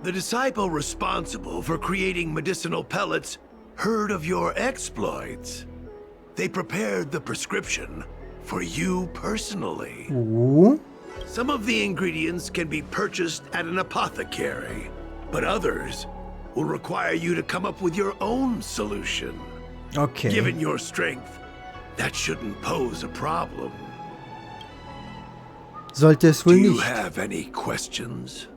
The disciple responsible for creating medicinal pellets heard of your exploits. They prepared the prescription for you personally. Some of the ingredients can be purchased at an apothecary, but others will require you to come up with your own solution. Okay. Given your strength, that shouldn't pose a problem. Sollte es wohl Do you nicht. have any questions?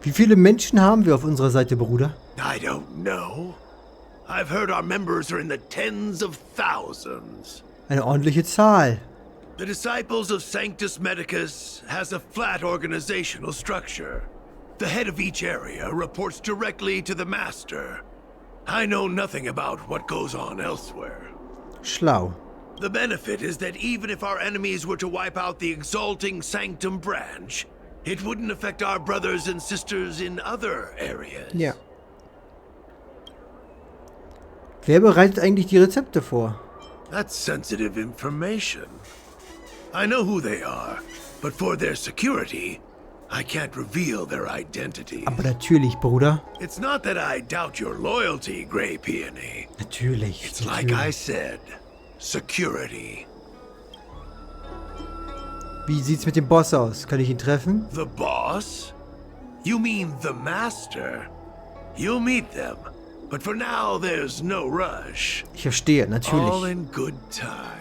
Wie viele Menschen haben wir auf unserer Seite, Bruder? I don't know. I've heard our members are in the tens of thousands. Eine ordentliche Zahl. The Disciples of Sanctus Medicus has a flat organizational structure. The head of each area reports directly to the Master. I know nothing about what goes on elsewhere. Schlau. The benefit is that even if our enemies were to wipe out the Exalting Sanctum branch, it wouldn't affect our brothers and sisters in other areas. Ja. Wer bereitet eigentlich die Rezepte vor? That's sensitive information. I know who they are, but for their security, I can't reveal their identity. Aber natürlich, Bruder. It's not that I doubt your loyalty, Grey Peony. Natürlich. It's like I said, security. Wie sieht's mit dem Boss aus? Kann ich ihn treffen? The boss? You mean the Master? You'll meet them, but for now there's no rush. Ich verstehe, All natürlich. in good time.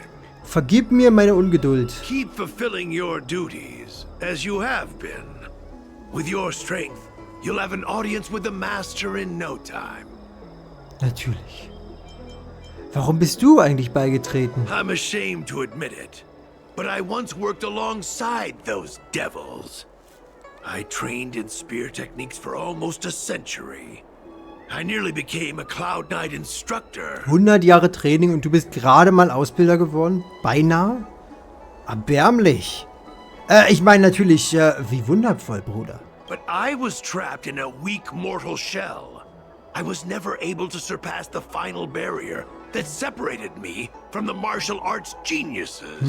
Vergib mir meine Ungeduld. Keep fulfilling your duties, as you have been. With your strength, you'll have an audience with the Master in no time. Natürlich. Warum bist du eigentlich beigetreten? I'm ashamed to admit it, but I once worked alongside those devils. I trained in spear techniques for almost a century. I nearly became a Cloud Knight instructor. 100 Jahre Training und du bist gerade mal Ausbilder geworden? Beinahe? Erbärmlich. Ich meine natürlich, wie wundervoll, Bruder. But I was trapped in a weak mortal shell. I was never able to surpass the final barrier that separated me from the martial arts geniuses.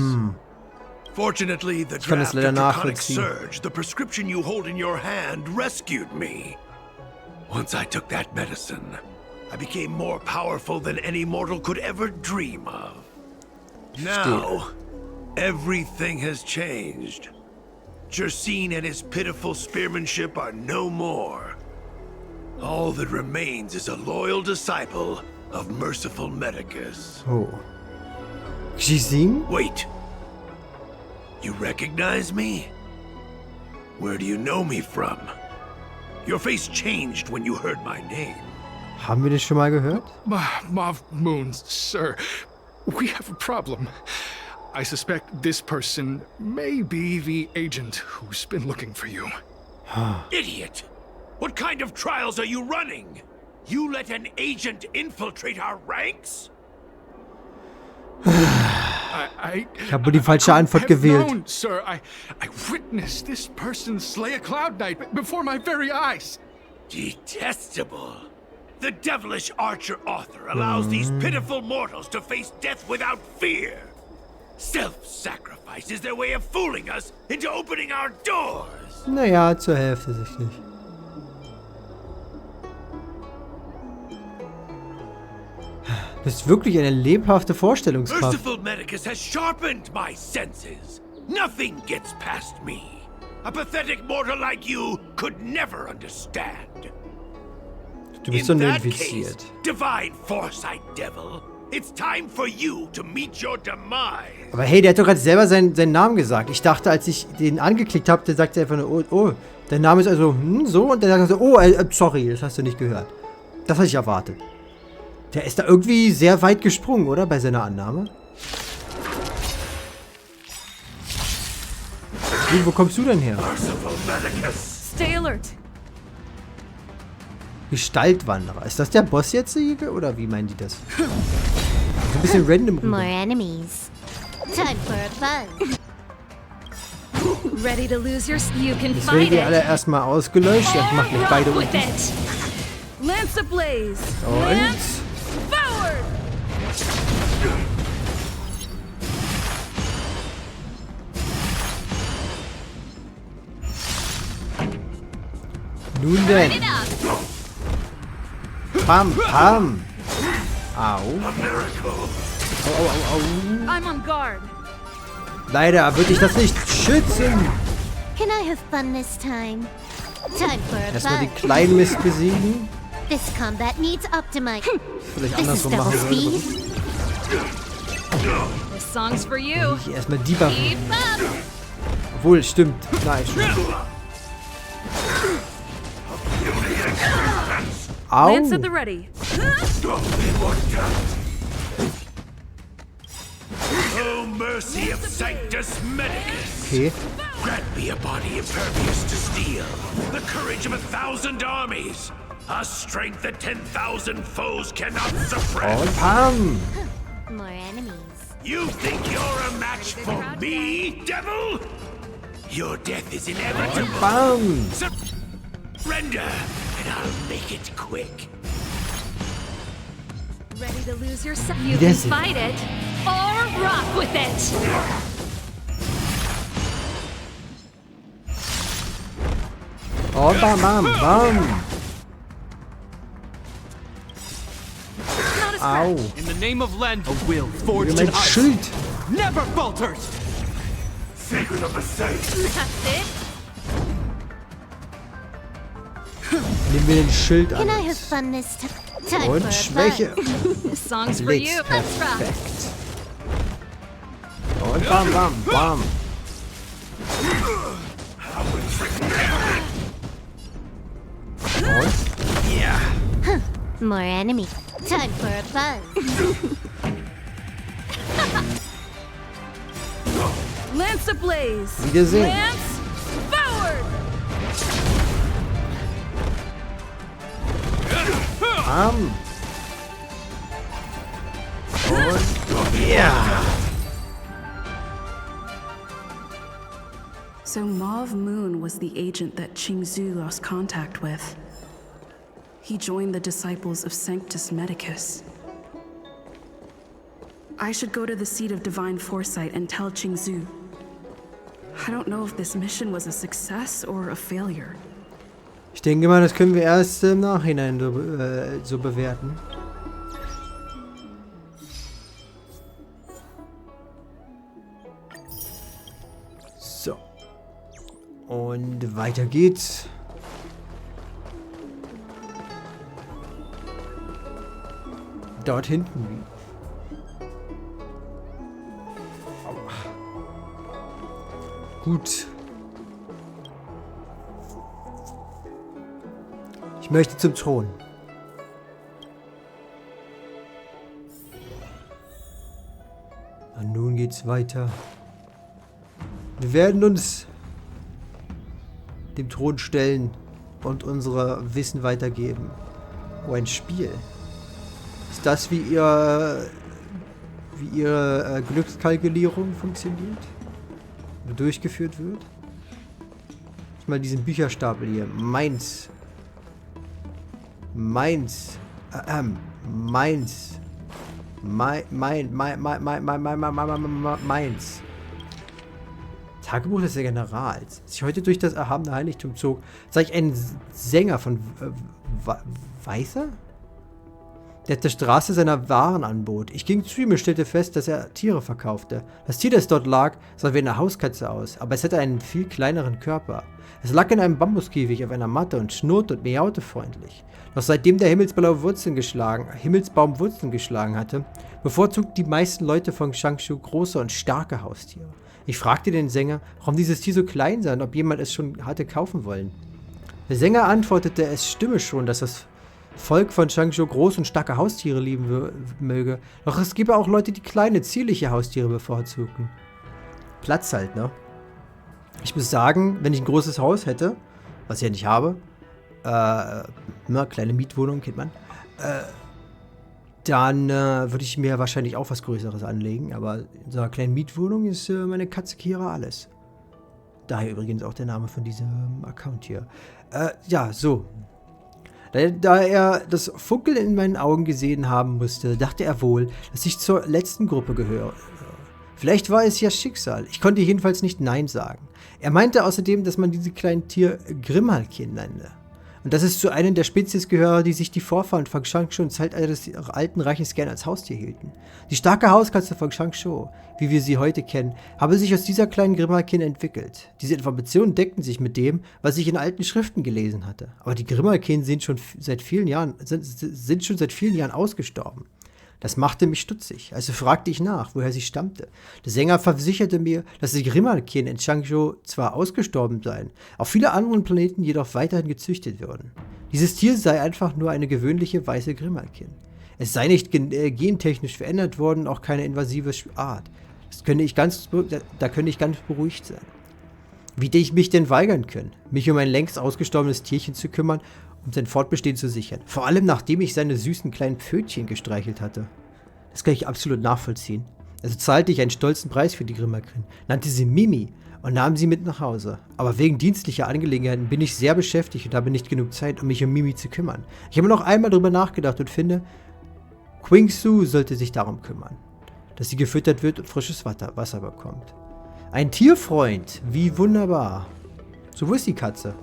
Fortunately, the Ich kann das draft leider of Draconic nachvollziehen. Surge, the prescription you hold in your hand, rescued me. Once I took that medicine, I became more powerful than any mortal could ever dream of. Now, everything has changed. Jersine and his pitiful spearmanship are no more. All that remains is a loyal disciple of merciful Medicus. Oh. Gising? Wait. You recognize me? Where do you know me from? Your face changed when you heard my name. Haben wir das schon mal gehört? Mauve Moon, sir. We have a problem. I suspect this person may be the agent who's been looking for you. Idiot! What kind of trials are you running? You let an agent infiltrate our ranks? Ich habe die falsche Antwort gewählt. Known, sir. I witnessed this person slay a Cloud Knight before my very eyes. Detestable. The devilish archer author allows these pitiful mortals to face death without fear. Self-sacrifice is their way of fooling us into opening our doors. Naja, zur Hälfte sicherlich. Das ist wirklich eine lebhafte Vorstellungskraft. Merciful Medicus has sharpened my senses. Nothing gets past me. A pathetic mortal like you could never understand. Du bist doch nur In that infiziert. case, divine foresight, devil. It's time for you to meet your demise. Aber hey, der hat doch gerade selber seinen Namen gesagt. Ich dachte, als ich den angeklickt habe, der sagt einfach nur, oh, dein Name ist also so. Und dann sagt er so, oh, sorry, das hast du nicht gehört. Das hatte ich erwartet. Der ist da irgendwie sehr weit gesprungen, oder? Bei seiner Annahme. Wo kommst du denn her? Stay alert. Gestaltwanderer. Ist das der Boss jetzt, oder wie meinen die das? So ein bisschen random More rüber. enemies. Time for a buzz. Ready to lose your... You can Jetzt werden fight die it. alle erstmal ausgelöscht. Ich mach mich beide Rock with unten. it. Lance ablaze. Und... Forward. Nun denn. Pam, pam. Au. Au. I'm on guard. Leider würde ich das nicht schützen. Can I have fun this time? Time for a Erstmal die buzz. kleinen Mist besiegen. This combat needs optimize. Vielleicht This is andersrum double machen sollte. speed. This song's for you. Ich erstmal die buffen. Keep up. Obwohl, stimmt. Nein, Au. Lance at the ready. Oh, mercy of Sanctus Medicus. Okay. Grant me a body impervious to steel, the courage of 1,000 armies, a strength that 10,000 foes cannot suppress. Und pam. More enemies. You think you're a match for me, devil? Your death is inevitable. Bam. Surrender, and I'll make it quick. Ready to lose yourself. You Wie can der singt. fight it or rock with it. Und bam, bam, bam. Not a Au. In the name of Len, a will forged Mein in ice Schild. never falters. Sacred of the saints. That's it. Nehmen wir den Schild an. Can I have fun this time? Time Und for a Schwäche. buzz. This song's for you. Blitz. Let's rock. Perfekt. Und bam, bam, bam. Und? Ja. More enemies. Time for a buzz. Lance ablaze. Wiedersehen. Lance forward. Bam. Und ja. So Mauve Moon was the agent that Qingzhou lost contact with. He joined the disciples of Sanctus Medicus. I should go to the seat of divine foresight and tell Qingzhou. I don't know if this mission was a success or a failure. Ich denke mal, das können wir erst im Nachhinein so bewerten. So. Und weiter geht's. Dort hinten. Aua. Gut. Ich möchte zum Thron. Und nun geht's weiter. Wir werden uns dem Thron stellen und unser Wissen weitergeben. Oh, ein Spiel. Ist das, wie ihre Glückskalkulierung funktioniert? Oder durchgeführt wird? Mal diesen Bücherstapel hier. Meins. Meins. Meins. Meins. Tagebuch des Generals. Als ich heute durch das erhabene Heiligtum zog, sah ich einen Sänger von Weißer? Der auf der Straße seiner Waren anbot. Ich ging zu ihm und stellte fest, dass er Tiere verkaufte. Das Tier, das dort lag, sah wie eine Hauskatze aus, aber es hatte einen viel kleineren Körper. Es lag in einem Bambuskäfig auf einer Matte und schnurrte und miaute freundlich. Doch seitdem der Himmelsbaum Wurzeln geschlagen hatte, bevorzugten die meisten Leute von Changshu große und starke Haustiere. Ich fragte den Sänger, warum dieses Tier so klein sei und ob jemand es schon hatte kaufen wollen. Der Sänger antwortete, es stimme schon, dass das Volk von Changshu große und starke Haustiere lieben möge. Doch es gebe auch Leute, die kleine, zierliche Haustiere bevorzugten. Platz halt, ne? Ich muss sagen, wenn ich ein großes Haus hätte, was ich ja nicht habe, kleine Mietwohnung, kennt man, dann würde ich mir wahrscheinlich auch was Größeres anlegen. Aber in so einer kleinen Mietwohnung ist meine Katze Kira alles. Daher übrigens auch der Name von diesem Account hier. Ja, so. Da er das Funkeln in meinen Augen gesehen haben musste, dachte er wohl, dass ich zur letzten Gruppe gehöre. Vielleicht war es ja Schicksal. Ich konnte jedenfalls nicht Nein sagen. Er meinte außerdem, dass man diese kleinen Tier Grimmalkin nenne. Und dass es zu einem der Spezies gehöre, die sich die Vorfahren von Changshu im Zeitalter des Alten Reiches gern als Haustier hielten. Die starke Hauskatze von Changshu, wie wir sie heute kennen, habe sich aus dieser kleinen Grimmalkin entwickelt. Diese Informationen deckten sich mit dem, was ich in alten Schriften gelesen hatte. Aber die Grimmalkin sind schon seit vielen Jahren ausgestorben. Das machte mich stutzig, also fragte ich nach, woher sie stammte. Der Sänger versicherte mir, dass die Grimmalkin in Changshu zwar ausgestorben seien, auf vielen anderen Planeten jedoch weiterhin gezüchtet würden. Dieses Tier sei einfach nur eine gewöhnliche weiße Grimmalkin. Es sei nicht gentechnisch verändert worden, auch keine invasive Art. Da könnte ich ganz beruhigt sein. Wie hätte ich mich denn weigern können, mich um ein längst ausgestorbenes Tierchen zu kümmern, um sein Fortbestehen zu sichern. Vor allem, nachdem ich seine süßen kleinen Pfötchen gestreichelt hatte. Das kann ich absolut nachvollziehen. Also zahlte ich einen stolzen Preis für die Grimmalkin, nannte sie Mimi und nahm sie mit nach Hause. Aber wegen dienstlicher Angelegenheiten bin ich sehr beschäftigt und habe nicht genug Zeit, um mich um Mimi zu kümmern. Ich habe noch einmal darüber nachgedacht und finde, Qingsu sollte sich darum kümmern, dass sie gefüttert wird und frisches Wasser bekommt. Ein Tierfreund, wie wunderbar. So, wo ist die Katze?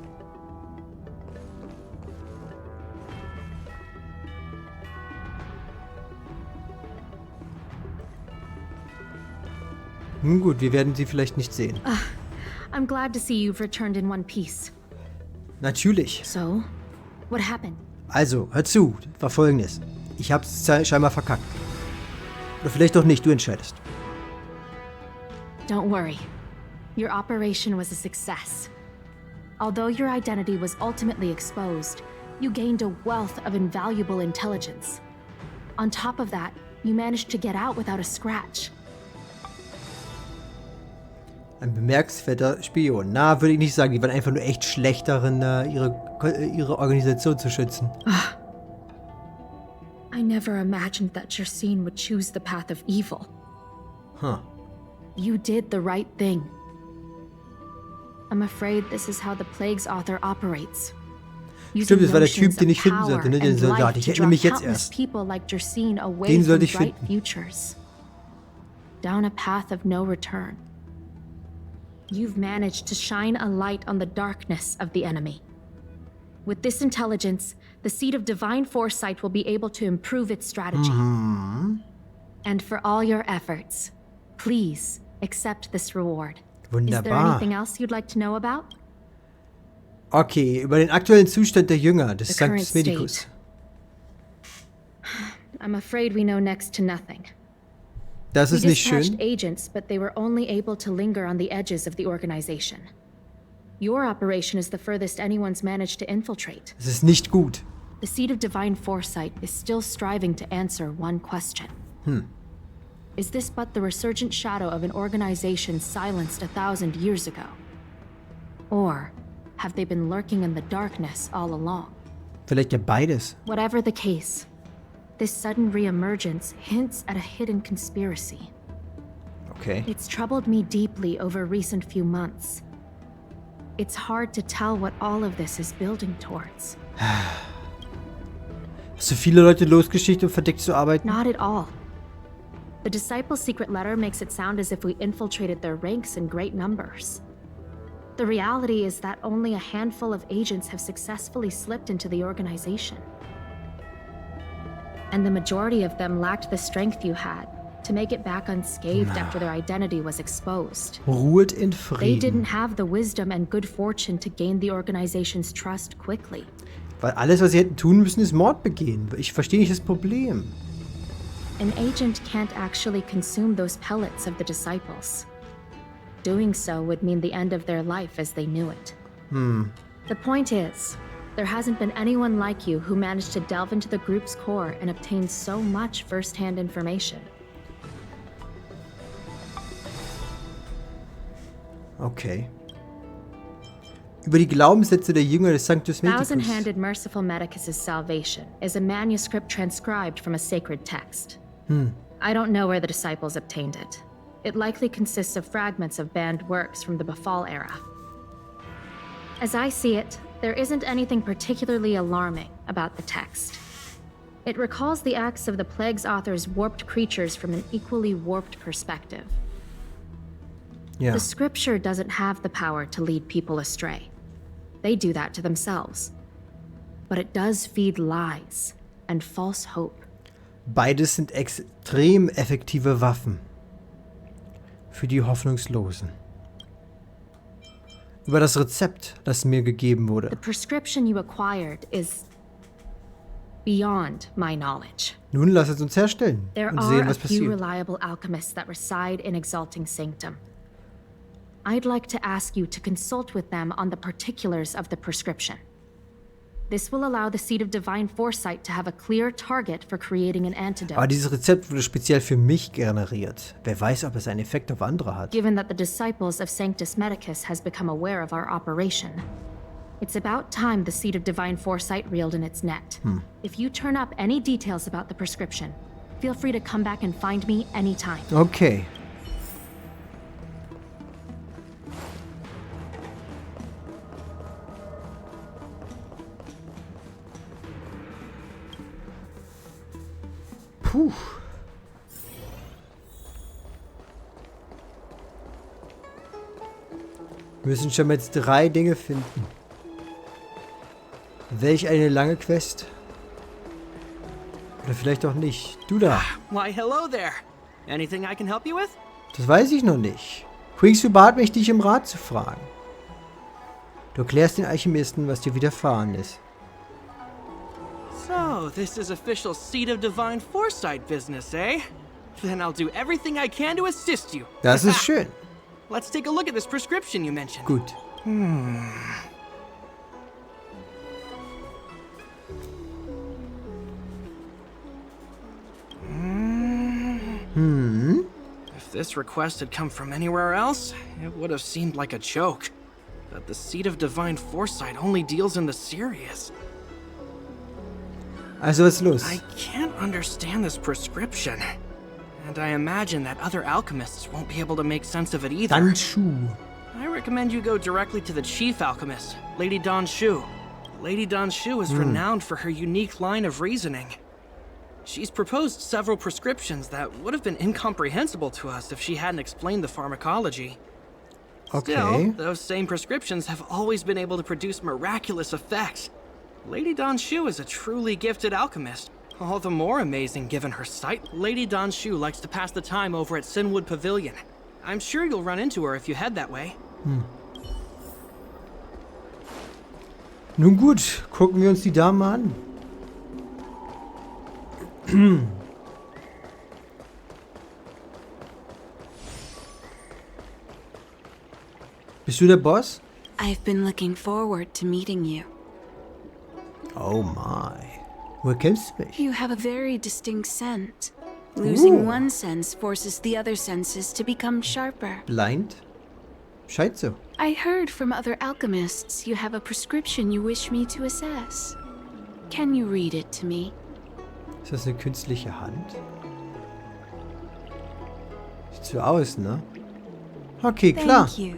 Nun gut, wir werden sie vielleicht nicht sehen. I'm glad to see you've returned in one piece. Natürlich. So, what happened? Also, hör zu, war folgendes. Ich hab's scheinbar verkackt. Oder vielleicht auch nicht, du entscheidest. Don't worry. Your operation was a success. Although your identity was ultimately exposed, you gained a wealth of invaluable intelligence. On top of that, you managed to get out without a scratch. Ein bemerkenswerter Spion. Na, würde ich nicht sagen. Die waren einfach nur echt schlecht darin, ihre Organisation zu schützen. I never imagined that Jersin would choose the path of evil. Huh. You did the right thing. I'm afraid this is how the Plague's author operates. Stimmt, das war der Typ, den ich finden sollte, ne? Den Soldat. Ich erinnere mich jetzt erst. Den sollte ich finden. Down a path of no return. You've managed to shine a light on the darkness of the enemy. With this intelligence, the seed of divine foresight will be able to improve its strategy. And for all your efforts, please accept this reward. Wunderbar. Is there anything else you'd like to know about? Okay, über den aktuellen Zustand der Jünger des The current Sanctus Medicus. state. I'm afraid we know next to nothing. Das We ist nicht dispatched schön. agents, but they were only able to linger on the edges of the organization. Your operation is the furthest anyone's managed to infiltrate. Das ist nicht gut. The seed of divine foresight is still striving to answer one question. Is this but the resurgent shadow of an organization silenced 1,000 years ago? Or have they been lurking in the darkness all along? Vielleicht ja beides. Whatever the case, this sudden reemergence hints at a hidden conspiracy. Okay. It's troubled me deeply over recent few months. It's hard to tell what all of this is building towards. Hast du viele Leute losgeschickt, um verdeckt zu arbeiten? Not at all. The Disciples' secret letter makes it sound as if we infiltrated their ranks in great numbers. The reality is that only a handful of agents have successfully slipped into the organization. And the majority of them lacked the strength you had to make it back unscathed after their identity was exposed. Ruhet in They Frieden. didn't have the wisdom and good fortune to gain the organization's trust quickly. Weil alles, was sie hätten tun müssen, ist Mord begehen. Ich verstehe nicht das Problem. An agent can't actually consume those pellets of the Disciples. Doing so would mean the end of their life as they knew it. The point is, there hasn't been anyone like you who managed to delve into the group's core and obtain so much first-hand information. Okay. Über die Glaubenssätze der Jünger des Sanctus Medicus. Thousand-handed Merciful Medicus' salvation is a manuscript transcribed from a sacred text. I don't know where the disciples obtained it. It likely consists of fragments of banned works from the Befall era. As I see it, there isn't anything particularly alarming about the text. It recalls the acts of the Plague's author's warped creatures from an equally warped perspective. Ja. The scripture doesn't have the power to lead people astray. They do that to themselves. But it does feed lies and false hope. Beides sind extrem effektive Waffen. Für die Hoffnungslosen. Über das Rezept, das mir gegeben wurde. The prescription you acquired is beyond my knowledge. Nun lass es uns herstellen There und are sehen, a was few passiert. reliable alchemists that reside in Exalting Sanctum. I'd like to ask you to consult with them on the particulars of the prescription. This will allow the seed of divine foresight to have a clear target for creating an antidote. Aber dieses Rezept wurde speziell für mich generiert. Wer weiß, ob es einen Effekt auf andere hat. Given that the disciples of Sanctus Medicus has become aware of our operation, it's about time the seed of divine foresight reeled in its net. If you turn up any details about the prescription, feel free to come back and find me anytime. Okay. Puh. Wir müssen schon mal jetzt 3 Dinge finden. Welch eine lange Quest. Oder vielleicht auch nicht. Du da. Why, hello there. Anything I can help you with? Das weiß ich noch nicht. Quinksu bat mich, dich im Rat zu fragen. Du erklärst den Alchemisten, was dir widerfahren ist. So, this is official Seed of Divine Foresight business, eh? Then I'll do everything I can to assist you. Das ist schön. Let's take a look at this prescription you mentioned. Gut. If this request had come from anywhere else, it would have seemed like a joke. But the Seed of Divine Foresight only deals in the serious. Also, was ist los? I can't understand this prescription. And I imagine that other alchemists won't be able to make sense of it either. Dan Shu. I recommend you go directly to the chief alchemist, Lady Dan Shu. Lady Dan Shu is renowned for her unique line of reasoning. She's proposed several prescriptions that would have been incomprehensible to us if she hadn't explained the pharmacology. Okay. Still, those same prescriptions have always been able to produce miraculous effects. Lady Dan Shu is a truly gifted alchemist. All the more amazing given her sight. Lady Dan Shu likes to pass the time over at Sinwood Pavilion. I'm sure you'll run into her if you head that way. Nun gut, gucken wir uns die Dame an. Bist du der Boss? I've been looking forward to meeting you. Oh my. Woher kennst du mich? You have a very distinct scent. Losing Ooh. one sense forces the other senses to become sharper. Blind? Scheint so. I heard from other alchemists you have a prescription you wish me to assess. Can you read it to me? Ist das eine künstliche Hand? Sieht so aus, ne? Okay, klar. Thank you.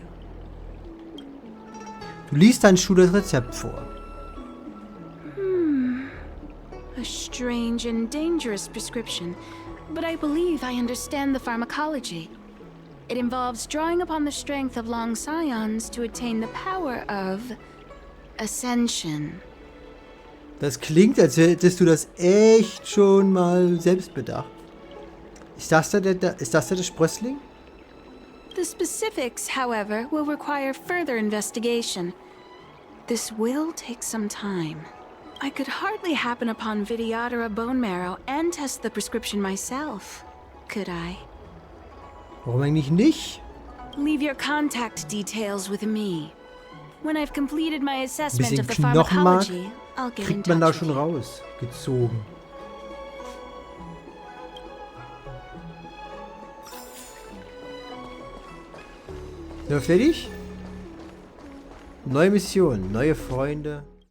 Du liest dein Schulrezept vor. A strange and dangerous prescription, but I believe I understand the pharmacology. It involves drawing upon the strength of long scions to attain the power of ascension. Das klingt, als hättest du das echt schon mal selbst bedacht. Ist das der Sprössling? The specifics, however, will require further investigation. This will take some time. I could hardly happen upon Vidyadhara bone marrow and test the prescription myself, could I? Warum eigentlich nicht? Leave your contact details with me. When I've completed my assessment Bisschen of the Knochenmark pharmacology, I'll get in kriegt man da touch schon with you. rausgezogen. Sind wir fertig? Neue Mission, neue Freunde.